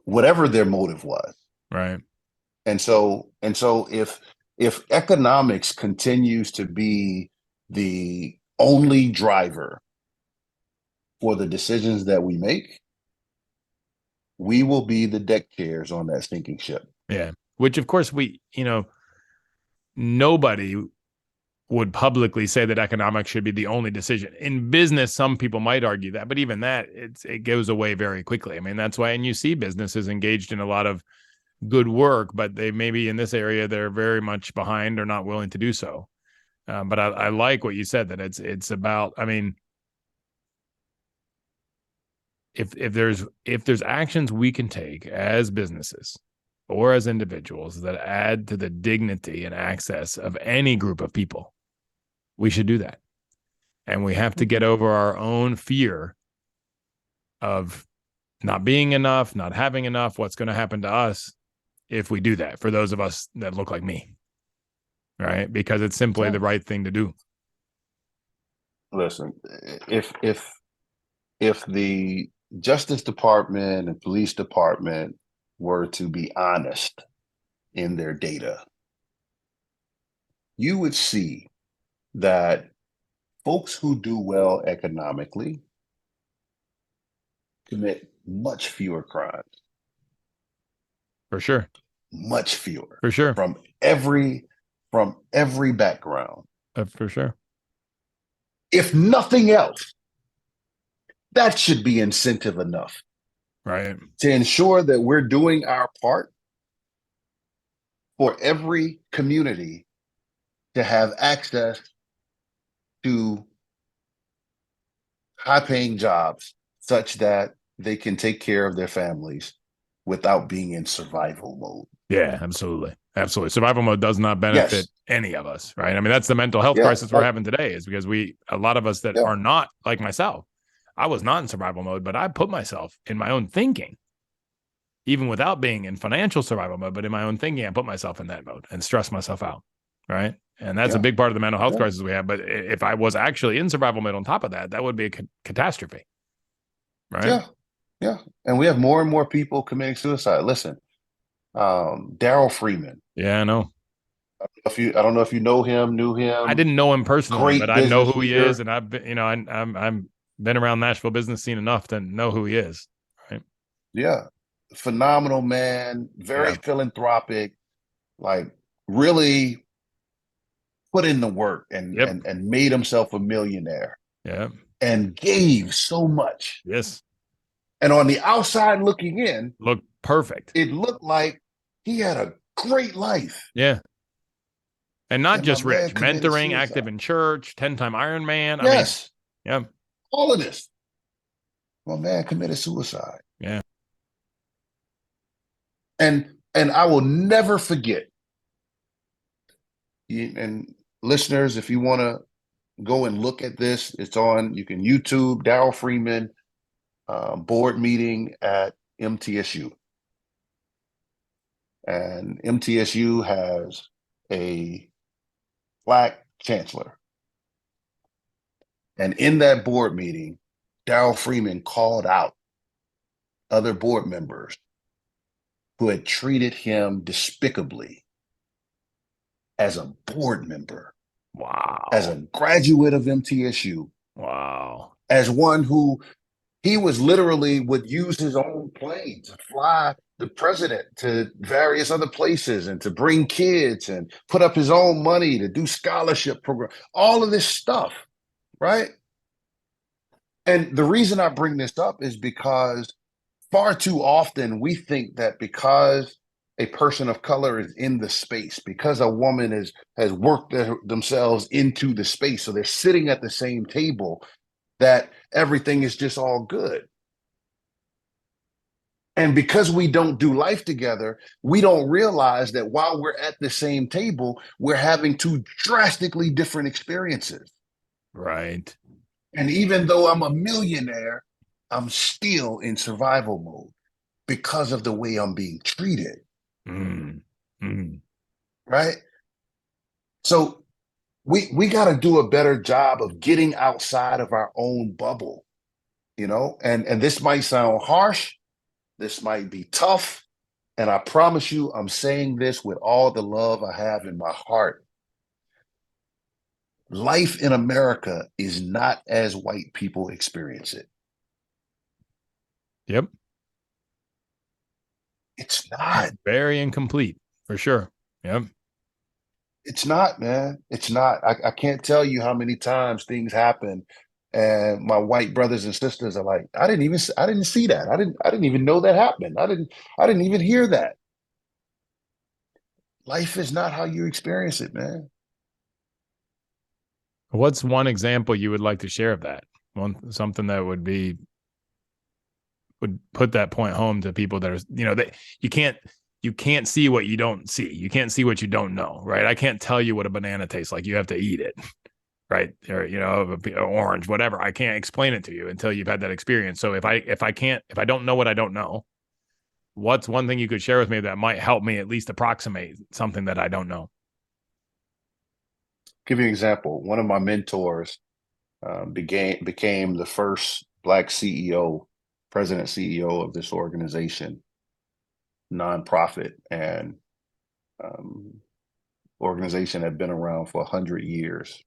whatever their motive was. Right. And so if economics continues to be the only driver for the decisions that we make, we will be the deck chairs on that sinking ship. Yeah. Which, of course, nobody would publicly say that economics should be the only decision. In business, some people might argue that, but even that, it goes away very quickly. I mean, that's why, and you see businesses engaged in a lot of good work, but they maybe in this area, they're very much behind or not willing to do so. But I like what you said, that it's about, I mean, if there's actions we can take as businesses or as individuals that add to the dignity and access of any group of people, we should do that. And we have to get over our own fear of not being enough, not having enough, what's going to happen to us if we do that, for those of us that look like me. right? Because it's simply Yeah. the right thing to do. Listen, if the Justice Department and Police Department were to be honest in their data, you would see that folks who do well economically commit much fewer crimes, For sure. much fewer For sure. from every background. For sure. If nothing else, that should be incentive enough Right. to ensure that we're doing our part for every community to have access to high paying jobs such that they can take care of their families without being in survival mode. Yeah, absolutely. Absolutely. Survival mode does not benefit Yes. any of us, right? I mean, that's the mental health Yeah. crisis we're having today, is because a lot of us that Yeah. are not like myself, I was not in survival mode, but I put myself in my own thinking, even without being in financial survival mode, but in my own thinking, I put myself in that mode and stress myself out, right? And that's a Yeah. big part of the mental health Yeah. crisis we have. But if I was actually in survival mode on top of that, that would be a catastrophe, right? Yeah. Yeah. And we have more and more people committing suicide. Listen, Daryl Freeman. Yeah, I know. I don't know if you know him, knew I him. didn't know him personally, but Great I know business who he is, leader. and I've been, I'm been around Nashville business scene enough to know who he is. Right? Yeah. Phenomenal man, very Yeah. philanthropic, like really put in the work and Yep. and made himself a millionaire Yeah. and gave so much. Yes. And on the outside looking in, Look perfect. it looked like he had a great life. Yeah. And not And my just man rich, committed mentoring, active suicide. in church, 10-time Ironman. I mean, Yes, yeah. all of this. My man committed suicide. Yeah. And I will never forget. And listeners, if you want to go and look at this, it's on, you can YouTube Daryl Freeman board meeting at MTSU. And MTSU has a Black chancellor. And in that board meeting, Daryl Freeman called out other board members who had treated him despicably as a board member, as a Wow. graduate of MTSU, Wow. as one who he was literally would use his own plane to fly the president to various other places and to bring kids and put up his own money to do scholarship program, all of this stuff, right? And the reason I bring this up is because far too often we think that because a person of color is in the space, because a woman has worked themselves into the space, so they're sitting at the same table, that everything is just all good. And because we don't do life together, we don't realize that while we're at the same table, we're having two drastically different experiences. Right. And even though I'm a millionaire, I'm still in survival mode because of the way I'm being treated. Mm. Mm. Right. So we got to do a better job of getting outside of our own bubble, and this might sound harsh, this might be tough, and I promise you I'm saying this with all the love I have in my heart. Life in America is not as white people experience it. Yep. It's It's not. very incomplete, for sure. Yep. It's not, man. It's not. I can't tell you how many times things happen and my white brothers and sisters are like, I didn't see that. I didn't even know that happened. I didn't even hear that. Life is not how you experience it, man. What's one example you would like to share of that? Something that would put that point home to people that are, that you can't see what you don't see. You can't see what you don't know, right? I can't tell you what a banana tastes like. You have to eat it, right? Or, orange, whatever. I can't explain it to you until you've had that experience. So if I don't know what I don't know, what's one thing you could share with me that might help me at least approximate something that I don't know? give you an example. One of my mentors became the first Black CEO, president CEO of this organization, nonprofit, and um, organization had been around for 100 years.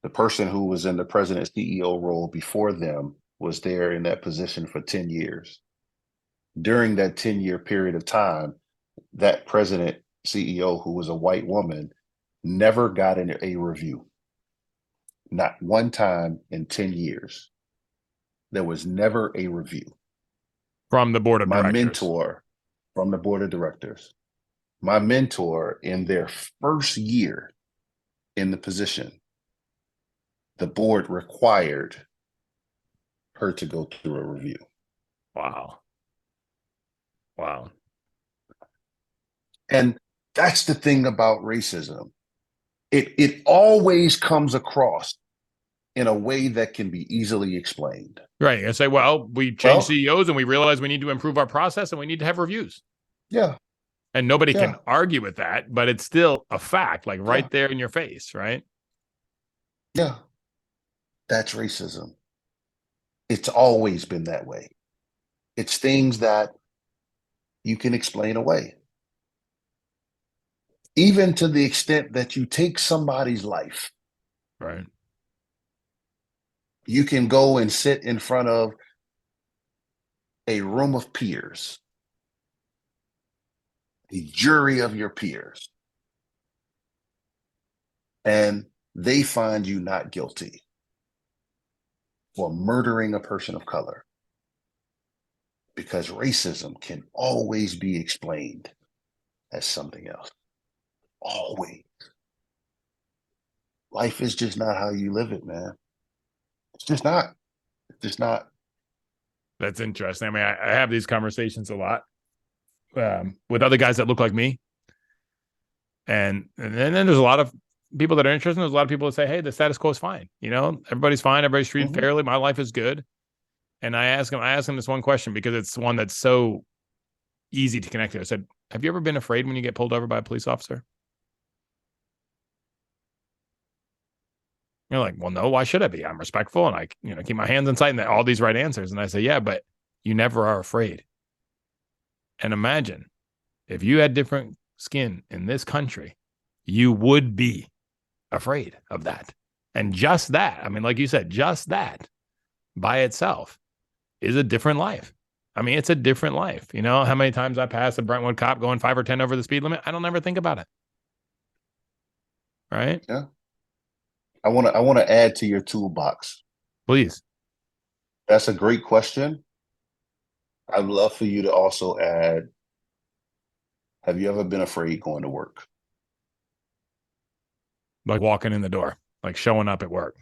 The person who was in the president CEO role before them was there in that position for 10 years. During that 10-year period of time, that president CEO, who was a white woman, never got a review. Not one time in 10 years. There was never a review. From the board of My directors. mentor from the board of directors, my mentor in their first year in the position, the board required her to go through a review. Wow. Wow. And that's the thing about racism. It always comes across in a way that can be easily explained. Right. And say, well, we changed Well, CEOs and we realize we need to improve our process and we need to have reviews. yeah, And nobody can yeah, argue with that, but it's still a fact, like yeah, right there in your face, right? yeah. That's racism. It's always been that way. It's things that you can explain away. Even to the extent that you take somebody's life, Right. you can go and sit in front of a room of peers, a jury of your peers, and they find you not guilty for murdering a person of color, because racism can always be explained as something else. Always. Life is just not how you live it, man. It's just not. It's just not. That's interesting. I mean, I have these conversations a lot with other guys that look like me. And then there's a lot of people that are interested. There's a lot of people that say, hey, the status quo is fine. You know, everybody's fine. Everybody's treated fairly. My life is good. And I ask them this one question because it's one that's so easy to connect to. I said, have you ever been afraid when you get pulled over by a police officer? You're like, well, no, why should I be? I'm respectful and I, keep my hands in sight and all these right answers. And I say, yeah, but you never are afraid. And imagine if you had different skin in this country, you would be afraid of that. And just that, I mean, like you said, just that by itself is a different life. I mean, it's a different life. You know how many times I pass a Brentwood cop going 5 or 10 over the speed limit? I don't ever think about it. Right? Yeah. I want to add to your toolbox. Please. That's a great question. I'd love for you to also add, have you ever been afraid going to work? Like walking in the door, like showing up at work.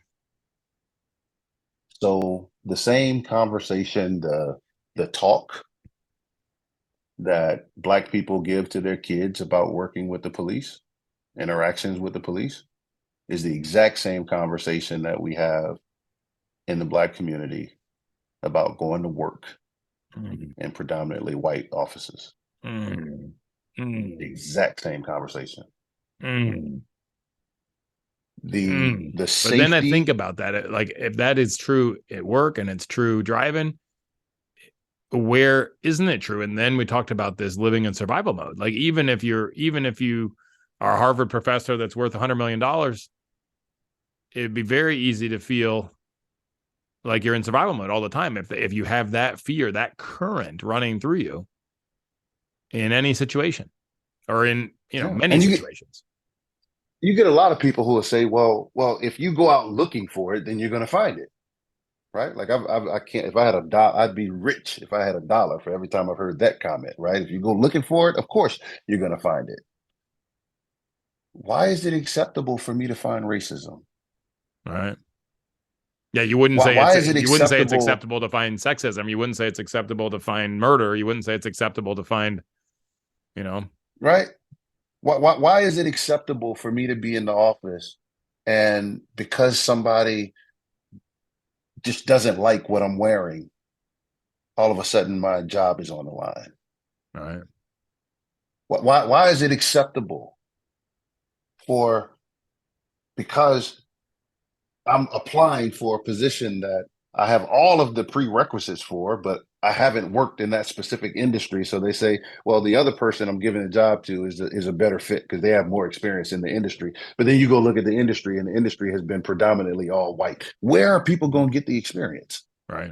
So the same conversation, the talk that Black people give to their kids about working with the police, interactions with the police, is the exact same conversation that we have in the Black community about going to work in predominantly white offices. Mm. The exact same conversation. Mm. The Mm. the But then I think safety, about that. Like, if that is true at work and it's true driving, where isn't it true? And then we talked about this living in survival mode. Like, even if you are a Harvard professor that's worth $100 million, it'd be very easy to feel like you're in survival mode all the time if you have that fear, that current running through you in any situation or in yeah. many And situations. you get a lot of people who will say, well, if you go out looking for it, then you're going to find it, right? Like I can't. If I had a dollar, I'd be rich if I had a dollar for every time I've heard that comment, right? If you go looking for it, of course you're going to find it. Why is it acceptable for me to find racism? All right. Yeah, you wouldn't Why say why is it it's acceptable, acceptable to find sexism. You wouldn't say it's acceptable to find murder. You wouldn't say it's acceptable to find, you know. right? Why is it acceptable for me to be in the office and because somebody just doesn't like what I'm wearing, all of a sudden my job is on the line? All right. Why is it acceptable for because I'm applying for a position that I have all of the prerequisites for, but I haven't worked in that specific industry. So they say, well, the other person I'm giving a job to is a better fit because they have more experience in the industry. But then you go look at the industry, and the industry has been predominantly all white. Where are people going to get the experience? Right.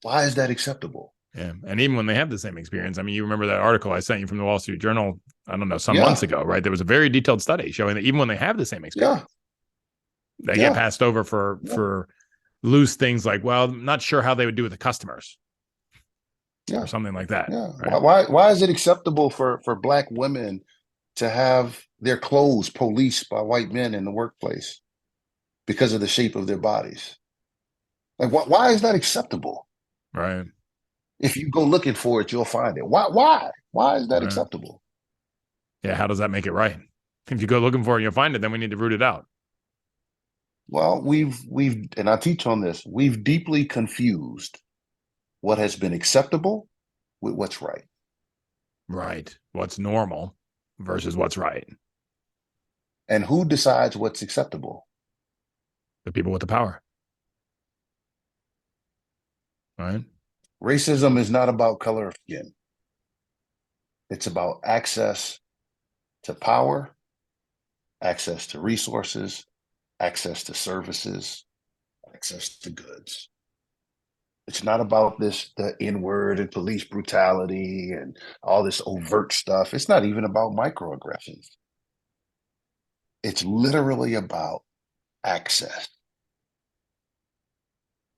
Why is that acceptable? Yeah. And even when they have the same experience, I mean, you remember that article I sent you from the Wall Street Journal, I don't know, some months Yeah, ago, right? There was a very detailed study showing that even when they have the same experience, yeah, they get yeah, passed over yeah, for loose things like, well, I'm not sure how they would do with the customers or yeah, something like that. yeah. Right. Why is it acceptable for black women to have their clothes policed by white men in the workplace because of the shape of their bodies? Like, why is that acceptable? Right. If you go looking for it, you'll find it. Why is that Right. acceptable? Yeah. How does that make it right? If you go looking for it and you'll find it, then we need to root it out. Well, and I teach on this, we've deeply confused what has been acceptable with what's right. Right. What's normal versus what's right. And who decides what's acceptable? The people with the power. Right. Racism is not about color of skin. It's about access to power, access to resources, access to services, access to goods. It's not about the N word and police brutality and all this overt stuff. It's not even about microaggressions. It's literally about access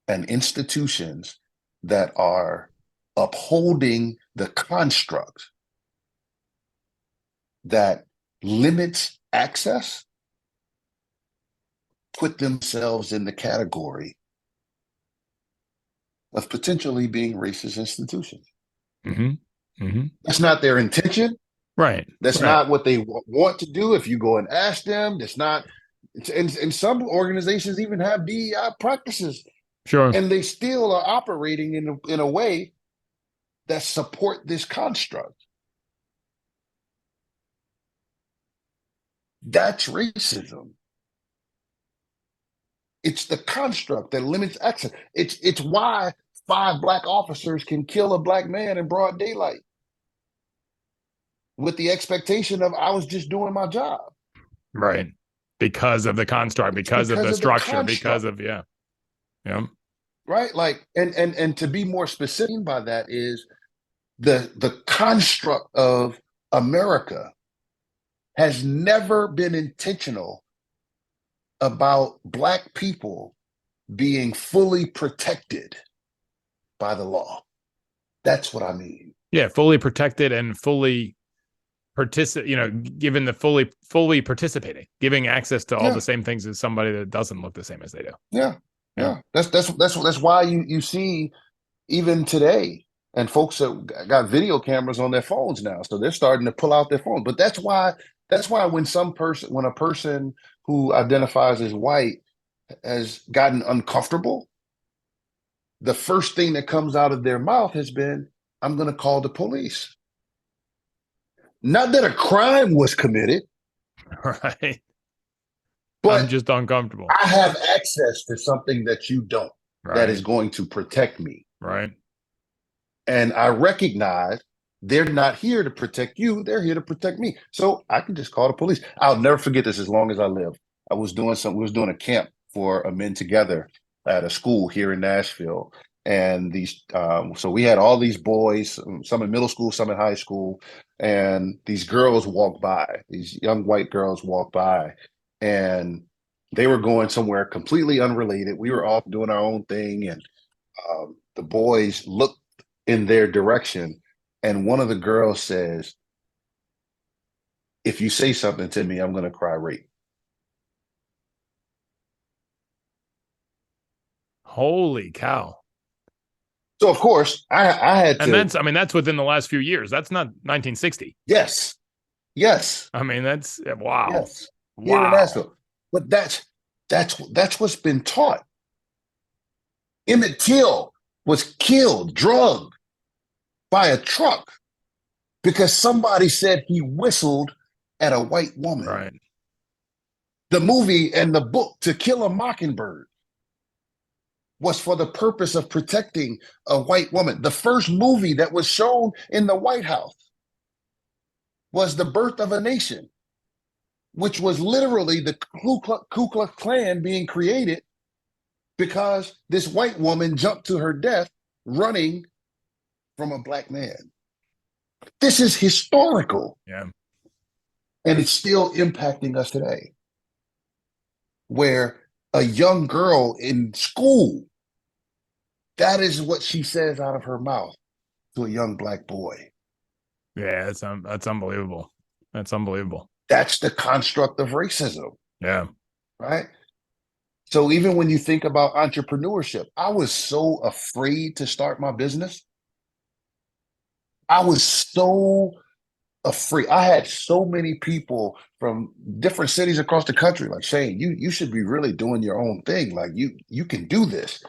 and institutions that are upholding the construct that limits access put themselves in the category of potentially being racist institutions. Mm-hmm. Mm-hmm. That's not their intention. Right. That's Right. not what they want to do. If you go and ask them, that's not. And some organizations even have DEI practices, Sure. and they still are operating in a way that support this construct. That's racism. It's the construct that limits access. It's why 5 black officers can kill a black man in broad daylight with the expectation of I was just doing my job. Right. Because of the construct, It's because of because the of the structure, because construct, of, yeah. Yeah. right? Like, and to be more specific by that is the construct of America has never been intentional about black people being fully protected by the law. That's what I mean. Yeah. Fully protected and fully given the fully participating, giving access to all the Yeah, same things as somebody that doesn't look the same as they do. yeah, Yeah. yeah. That's why you see even today, and folks that got video cameras on their phones now, so they're starting to pull out their phones. But that's why when a person who identifies as white has gotten uncomfortable, the first thing that comes out of their mouth has been, "I'm going to call the police." Not that a crime was committed, Right. I'm but just uncomfortable. I have access to something that you don't, that is Right. going to protect me. Right. And I recognize they're not here to protect you, they're here to protect me. So I can just call the police. I'll never forget this as long as I live. We was doing a camp for a Men Together at a school here in Nashville. And so we had all these boys, some in middle school, some in high school, and these girls walked by, these young white girls walked by, and they were going somewhere completely unrelated. We were off doing our own thing, and the boys looked in their direction, and one of the girls says, "If you say something to me, I'm going to cry rape." Holy cow. So of course, I had And to. that's within the last few years. That's not 1960. Yes, yes, I mean, that's wow. yes, here in Wow. Nashville. But that's what's been taught. Emmett Till was killed, drugged by a truck because somebody said he whistled at a white woman. Right. The movie and the book To Kill a Mockingbird was for the purpose of protecting a white woman. The first movie that was shown in the White House was The Birth of a Nation, which was literally the Ku Klux Klan being created because this white woman jumped to her death running from a black man. This is historical. Yeah. And it's still impacting us today, where a young girl in school, that is what she says out of her mouth to a young black boy. Yeah, that's unbelievable. That's unbelievable. That's the construct of racism. Yeah. Right. So even when you think about entrepreneurship, I was so afraid to start my business. I was so afraid. I had so many people from different cities across the country like, Shane, you should be really doing your own thing. Like you can do this.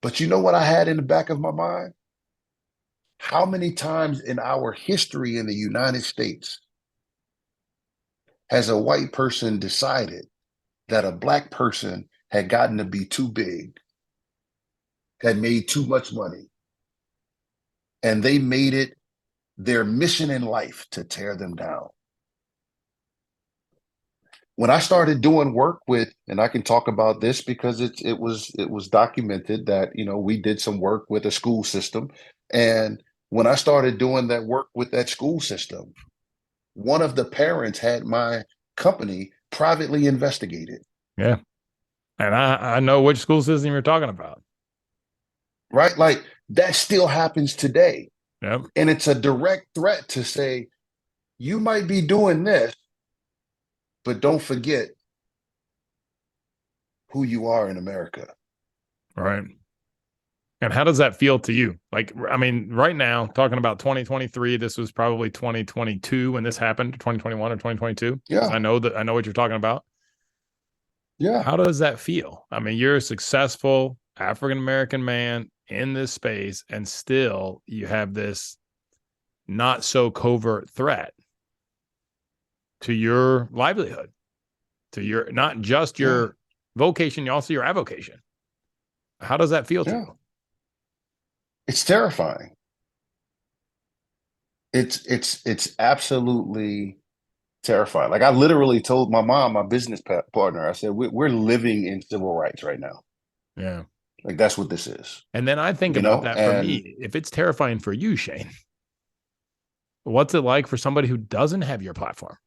But you know what I had in the back of my mind? How many times in our history in the United States has a white person decided that a black person had gotten to be too big, had made too much money, and they made it their mission in life to tear them down? When I started doing work with, and I can talk about this because it was documented that we did some work with a school system, and when I started doing that work with that school system, one of the parents had my company privately investigated. Yeah. And I know which school system you're talking about. Right? Like that still happens today. Yep. And it's a direct threat to say, you might be doing this, but don't forget who you are in America. Right. And how does that feel to you? Like, I mean, right now, talking about 2023, this was probably 2022 when this happened, 2021 or 2022. Yeah. I know what you're talking about. Yeah. How does that feel? I mean, you're a successful African-American man in this space, and still you have this not so covert threat to your livelihood, to your, not just your vocation, also your avocation. How does that feel to you? It's terrifying. It's absolutely terrifying. Like I literally told my mom, my business partner, I said, we're living in civil rights right now. Yeah. Like that's what this is. And then I think about that for me. If it's terrifying for you, Shane, what's it like for somebody who doesn't have your platform?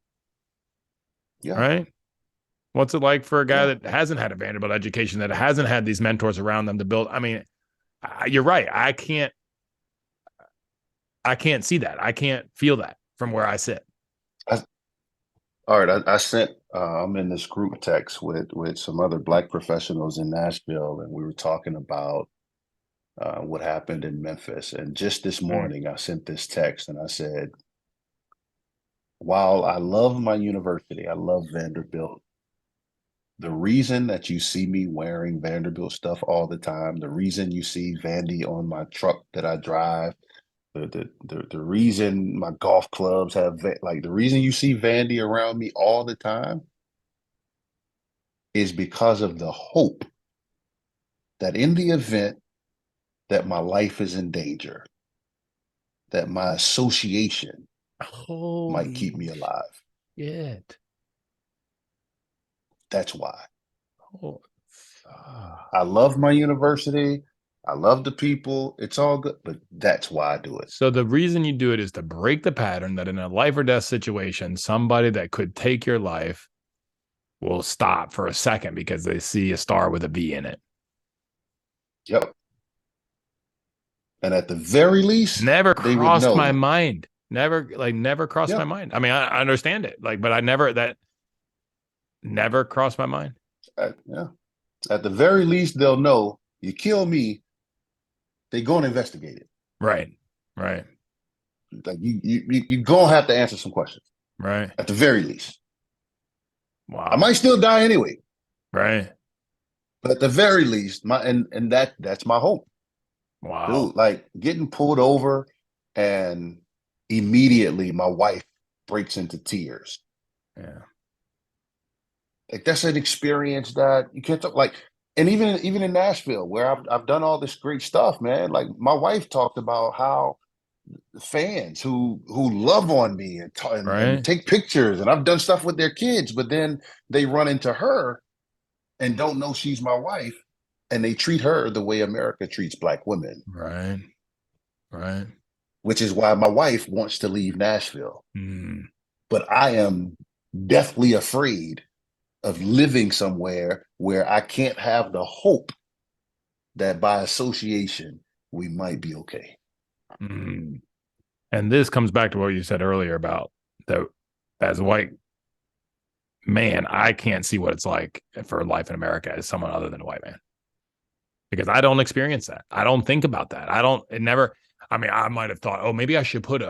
Yeah. Right? What's it like for a guy that hasn't had a Vanderbilt education, that hasn't had these mentors around them to build? I mean, you're right. I can't see that. I can't feel that from where I sit. All right. I sent, I'm in this group text with some other Black professionals in Nashville, and we were talking about what happened in Memphis. And just this morning, I sent this text and I said, while I love my university, I love Vanderbilt. The reason that you see me wearing Vanderbilt stuff all the time, the reason you see Vandy on my truck that I drive, the reason my golf clubs have, like the reason you see Vandy around me all the time is because of the hope that in the event that my life is in danger, that my association might keep me alive. Shit. That's why. Oh, I love my university. I love the people. It's all good, but that's why I do it. So the reason you do it is to break the pattern that in a life or death situation, somebody that could take your life will stop for a second because they see a star with a V in it. Yep. And at the very least, never they would crossed know. my mind. Never crossed my mind. I mean, I understand it, but that never crossed my mind. Yeah. At the very least, they'll know you kill me, they're going to investigate it. Right. Like you're going to have to answer some questions. Right. At the very least. Wow. I might still die anyway. Right. But at the very least, that's my hope. Wow. Dude, like getting pulled over and immediately my wife breaks into tears. Yeah. Like that's an experience that you can't talk like. And even in Nashville, where I've done all this great stuff, man. Like my wife talked about how fans who love on me and Right. take pictures, and I've done stuff with their kids, but then they run into her and don't know she's my wife, and they treat her the way America treats black women, Right. Right. which is why my wife wants to leave Nashville. Mm, But I am deathly afraid of living somewhere where I can't have the hope that by association we might be okay. mm. And this comes back to what you said earlier about the as a white man, I can't see what it's like for life in America as someone other than a white man because I don't experience that. I don't think about that. I don't. It never. I mean, I might have thought, oh, maybe I should put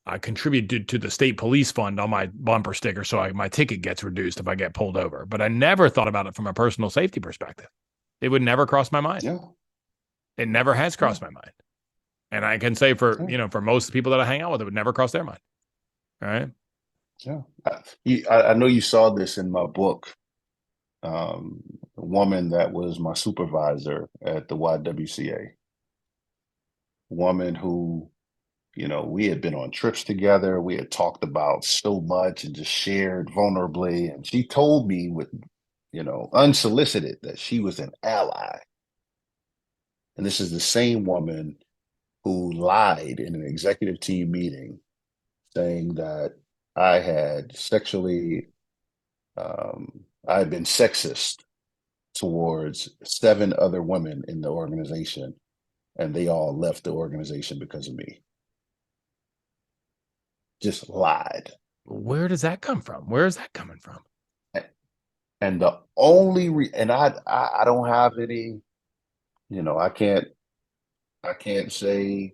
I contributed to the state police fund on my bumper sticker so my ticket gets reduced if I get pulled over. But I never thought about it from a personal safety perspective. It would never cross my mind. Yeah, It never has yeah, crossed my mind. And I can say for, yeah, for most people that I hang out with, it would never cross their mind. All right. yeah. I know you saw this in my book. A woman that was my supervisor at the YWCA, woman who, we had been on trips together. We had talked about so much and just shared vulnerably. And she told me with, unsolicited that she was an ally. And this is the same woman who lied in an executive team meeting saying that I had I had been sexist towards 7 other women in the organization, and they all left the organization because of me. Just lied. Where does that come from? Where is that coming from? And the only and I don't have any, I can't say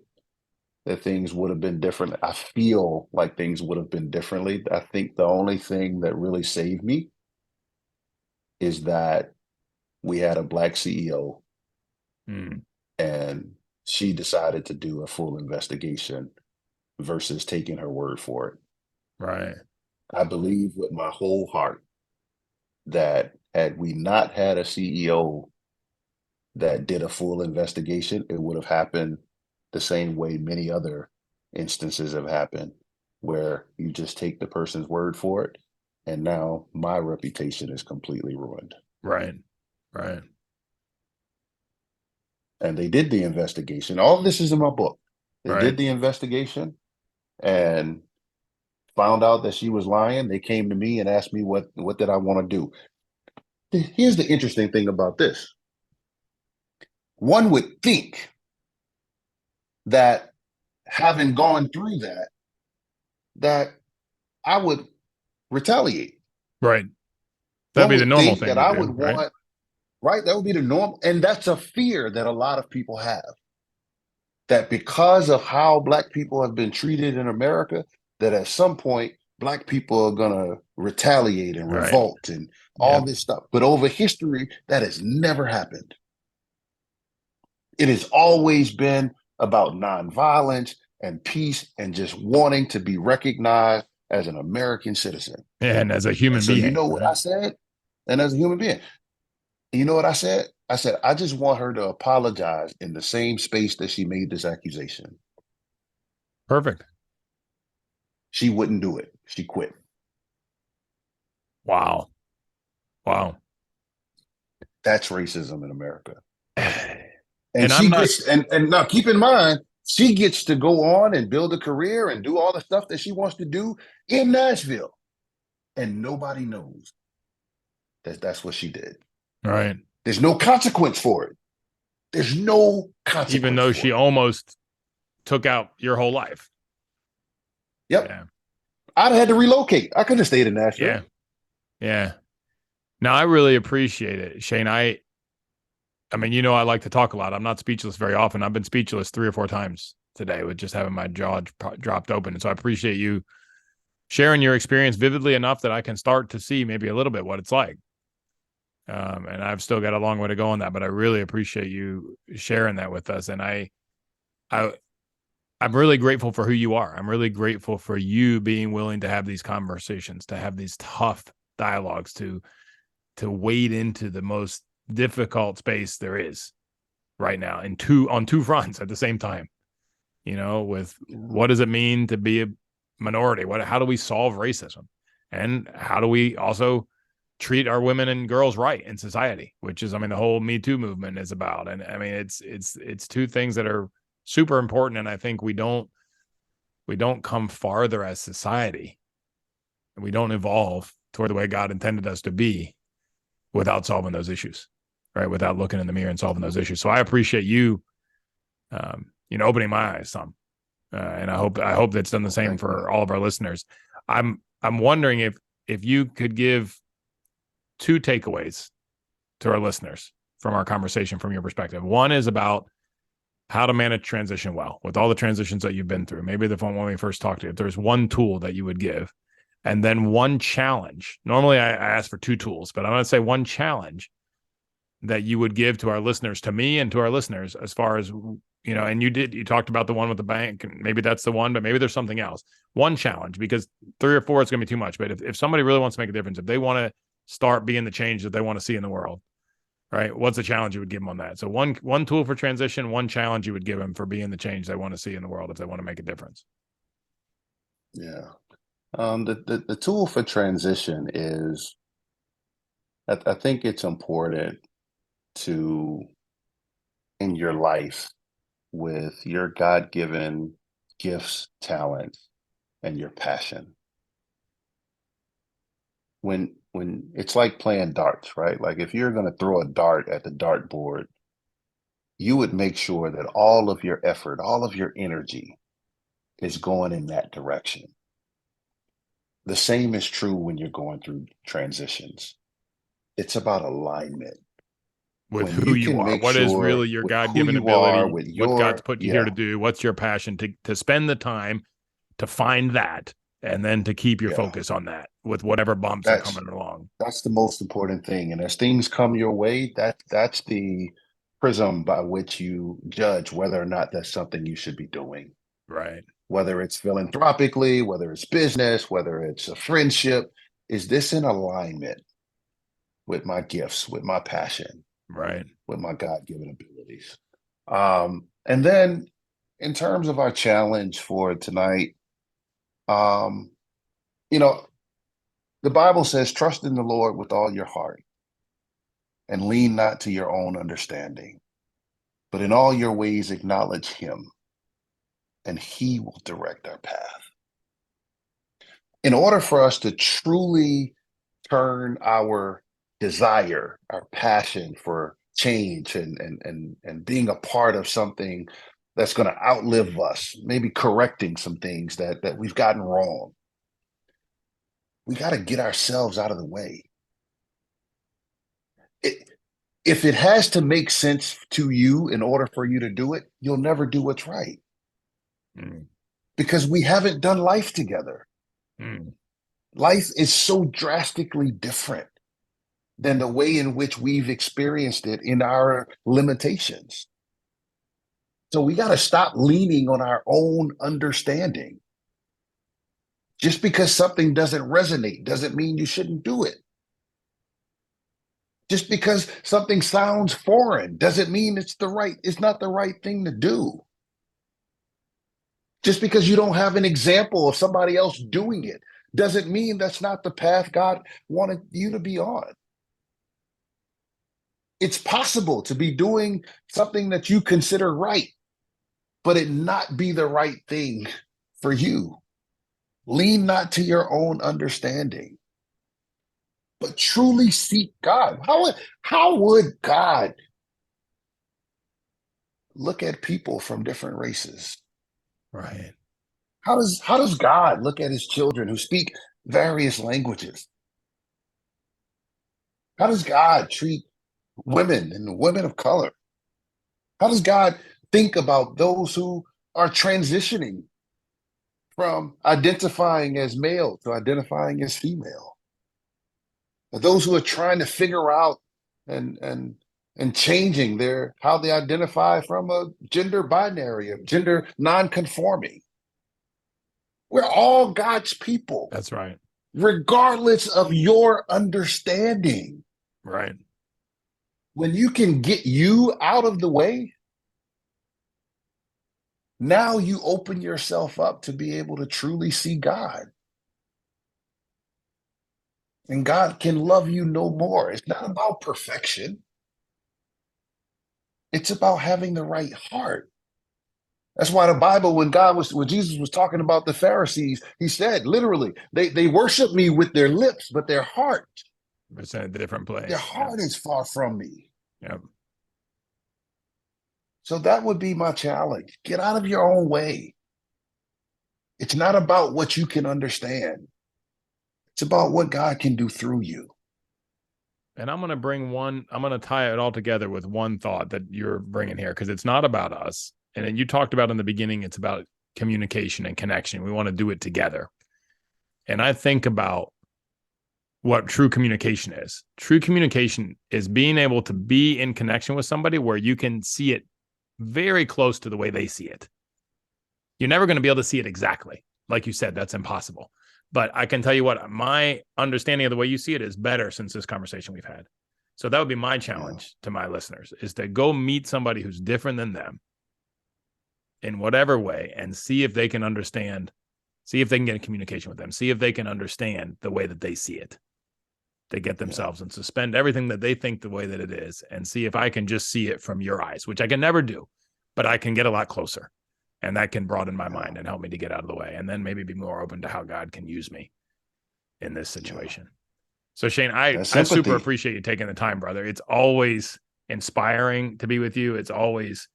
that things would have been different. I feel like things would have been differently. I think the only thing that really saved me is that we had a black CEO, Mm, and she decided to do a full investigation versus taking her word for it. right. I believe with my whole heart that had we not had a CEO that did a full investigation, it would have happened the same way many other instances have happened, where you just take the person's word for it. And now my reputation is completely ruined. Right. Right. And they did the investigation. All of this is in my book. They Right. did the investigation and found out that she was lying. They came to me and asked me what did I want to do. Here's the interesting thing about this. One would think that having gone through that I would retaliate. Right. That'd One be the would normal think thing that to I do. would Right. want, right? That would be the norm. And that's a fear that a lot of people have, that because of how Black people have been treated in America, that at some point, Black people are going to retaliate and Right. revolt and all Yep. this stuff. But over history, that has never happened. It has always been about nonviolence and peace and just wanting to be recognized as an American citizen. And as a And human so, you being. know what Right. I said? And as a human being, you know what I said? I said, I just want her to apologize in the same space that she made this accusation. Perfect. She wouldn't do it. She quit. Wow. Wow. That's racism in America. And And I'm she not gets, and now keep in mind, she gets to go on and build a career and do all the stuff that she wants to do in Nashville. And nobody knows that that's what she did. right. There's no consequence for it. There's no Even consequence though she for it. almost took out your whole life. Yep. Yeah. I'd have had to relocate. I couldn't have stayed in Yeah. Nashville. Yeah. Now I really appreciate it, Shane. I mean, I like to talk a lot. I'm not speechless very often. I've been speechless 3 or 4 times today with just having my jaw dropped open. And so I appreciate you sharing your experience vividly enough that I can start to see maybe a little bit what it's like. And I've still got a long way to go on that, but I really appreciate you sharing that with us. And I, I'm really grateful for who you are. I'm really grateful for you being willing to have these conversations, to have these tough dialogues to wade into the most difficult space there is right now on two fronts at the same time. With what does it mean to be a minority? How do we solve racism? And how do we also treat our women and girls right in society, which is, the whole Me Too movement is about. And it's two things that are super important. And I think we don't come farther as society, and we don't evolve toward the way God intended us to be without solving those issues, right? Without looking in the mirror and solving those issues. So I appreciate you, opening my eyes some, and I hope that's done the same for all of our listeners. I'm wondering if you could give two takeaways to our listeners from our conversation, from your perspective. One is about how to manage transition well with all the transitions that you've been through. Maybe the one when we first talked to you, if there's one tool that you would give, and then one challenge. Normally I ask for two tools, but I'm going to say one challenge that you would give to our listeners, to me and to our listeners, as far as, and you talked about the one with the bank, and maybe that's the one, but maybe there's something else. One challenge, because 3 or 4 is going to be too much. But if somebody really wants to make a difference, if they want to start being the change that they want to see in the world, right? What's the challenge you would give them on that? So one tool for transition, one challenge you would give them for being the change they want to see in the world if they want to make a difference. Yeah. The tool for transition is, I think it's important to, in your life, with your God-given gifts, talents, and your passion. When it's like playing darts, right? Like if you're going to throw a dart at the dartboard, you would make sure that all of your effort, all of your energy is going in that direction. The same is true when you're going through transitions. It's about alignment. With When who you you can are, make what is sure really your with who God-given you are, ability, with what God's your, put you here to yeah, do, what's your passion, to spend the time to find that, and then to keep your yeah, focus on that with whatever bumps are that's coming along. that's the most important thing. And as things come your way, that's the prism by which you judge whether or not that's something you should be doing. Right. Whether it's philanthropically, whether it's business, whether it's a friendship, is this in alignment with my gifts, with my passion, Right. with my God-given abilities? And then in terms of our challenge for tonight, um, you know, the Bible says, trust in the Lord with all your heart and lean not to your own understanding, but in all your ways acknowledge him, and he will direct our path. In order for us to truly turn our desire, our passion for change and being a part of something that's going to outlive us, maybe correcting some things that we've gotten wrong, we got to get ourselves out of the way. If it has to make sense to you in order for you to do it, you'll never do what's right. Mm. Because we haven't done life together. Mm. Life is so drastically different than the way in which we've experienced it in our limitations. So we got to stop leaning on our own understanding. Just because something doesn't resonate doesn't mean you shouldn't do it. Just because something sounds foreign doesn't mean it's not the right thing to do. Just because you don't have an example of somebody else doing it doesn't mean that's not the path God wanted you to be on. It's possible to be doing something that you consider right, but it not be the right thing for you. Lean not to your own understanding, but truly seek God. How would God look at people from different races? Right. How does God look at his children who speak various languages? How does God treat women and women of color? How does God think about those who are transitioning from identifying as male to identifying as female? Those who are trying to figure out and and and changing their how they identify from a gender binary, a gender non-conforming. We're all God's people. That's right. regardless of your understanding. Right. When you can get you out of the way, now you open yourself up to be able to truly see God. And God can love you no more. It's not about perfection. It's about having the right heart. That's why the Bible, when Jesus was talking about the Pharisees, he said literally, they worship me with their lips, but their heart, It's in a different place. their heart is far from me. Yep. So that would be my challenge. Get out of your own way. It's not about what you can understand. It's about what God can do through you. And I'm going to tie it all together with one thought that you're bringing here, because it's not about us. And then you talked about in the beginning, it's about communication and connection. We want to do it together. And I think about what true communication is. True communication is being able to be in connection with somebody where you can see it very close to the way they see it. You're never going to be able to see it exactly. Like you said, that's impossible. But I can tell you what, my understanding of the way you see it is better since this conversation we've had. So that would be my challenge to my listeners, is to go meet somebody who's different than them in whatever way and see if they can understand, see if they can get in communication with them, see if they can understand the way that they see it. They get themselves and suspend everything that they think the way that it is, and see if I can just see it from your eyes, which I can never do, but I can get a lot closer. And that can broaden my mind and help me to get out of the way, and then maybe be more open to how God can use me in this situation. So Shane, I super appreciate you taking the time, brother. It's always inspiring to be with you. It's always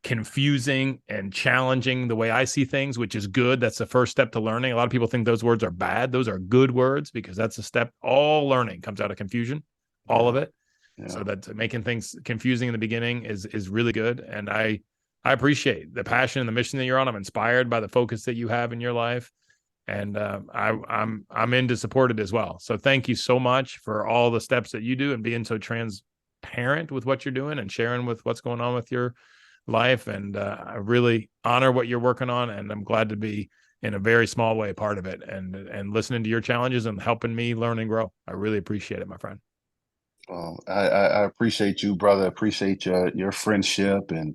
confusing and challenging the way I see things, which is good. That's the first step to learning. A lot of people think those words are bad. Those are good words, because that's a step. All learning comes out of confusion, all of it. Yeah. So that making things confusing in the beginning is really good. And I appreciate the passion and the mission that you're on. I'm inspired by the focus that you have in your life, and I'm in to support it as well. So thank you so much for all the steps that you do and being so transparent with what you're doing and sharing with what's going on with your life. And I really honor what you're working on, and I'm glad to be in a very small way part of it, and listening to your challenges and helping me learn and grow. I really appreciate it, my friend. Well, I appreciate you, brother. Appreciate your friendship and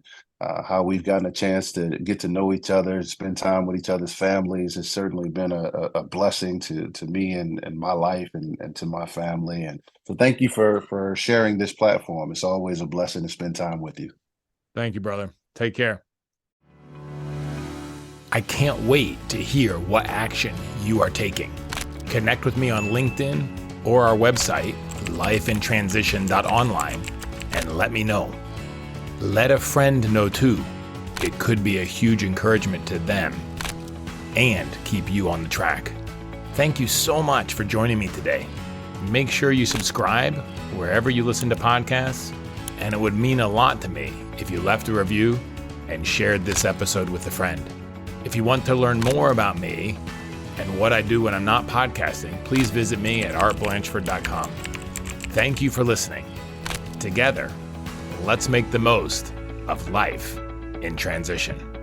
how we've gotten a chance to get to know each other, spend time with each other's families. It's certainly been a blessing to me and my life and to my family. And so thank you for sharing this platform. It's always a blessing to spend time with you. Thank you, brother. Take care. I can't wait to hear what action you are taking. Connect with me on LinkedIn or our website, lifeintransition.online, and let me know. Let a friend know too. It could be a huge encouragement to them and keep you on the track. Thank you so much for joining me today. Make sure you subscribe wherever you listen to podcasts, and it would mean a lot to me if you left a review and shared this episode with a friend. If you want to learn more about me and what I do when I'm not podcasting, please visit me at artblanchford.com. Thank you for listening. Together, let's make the most of life in transition.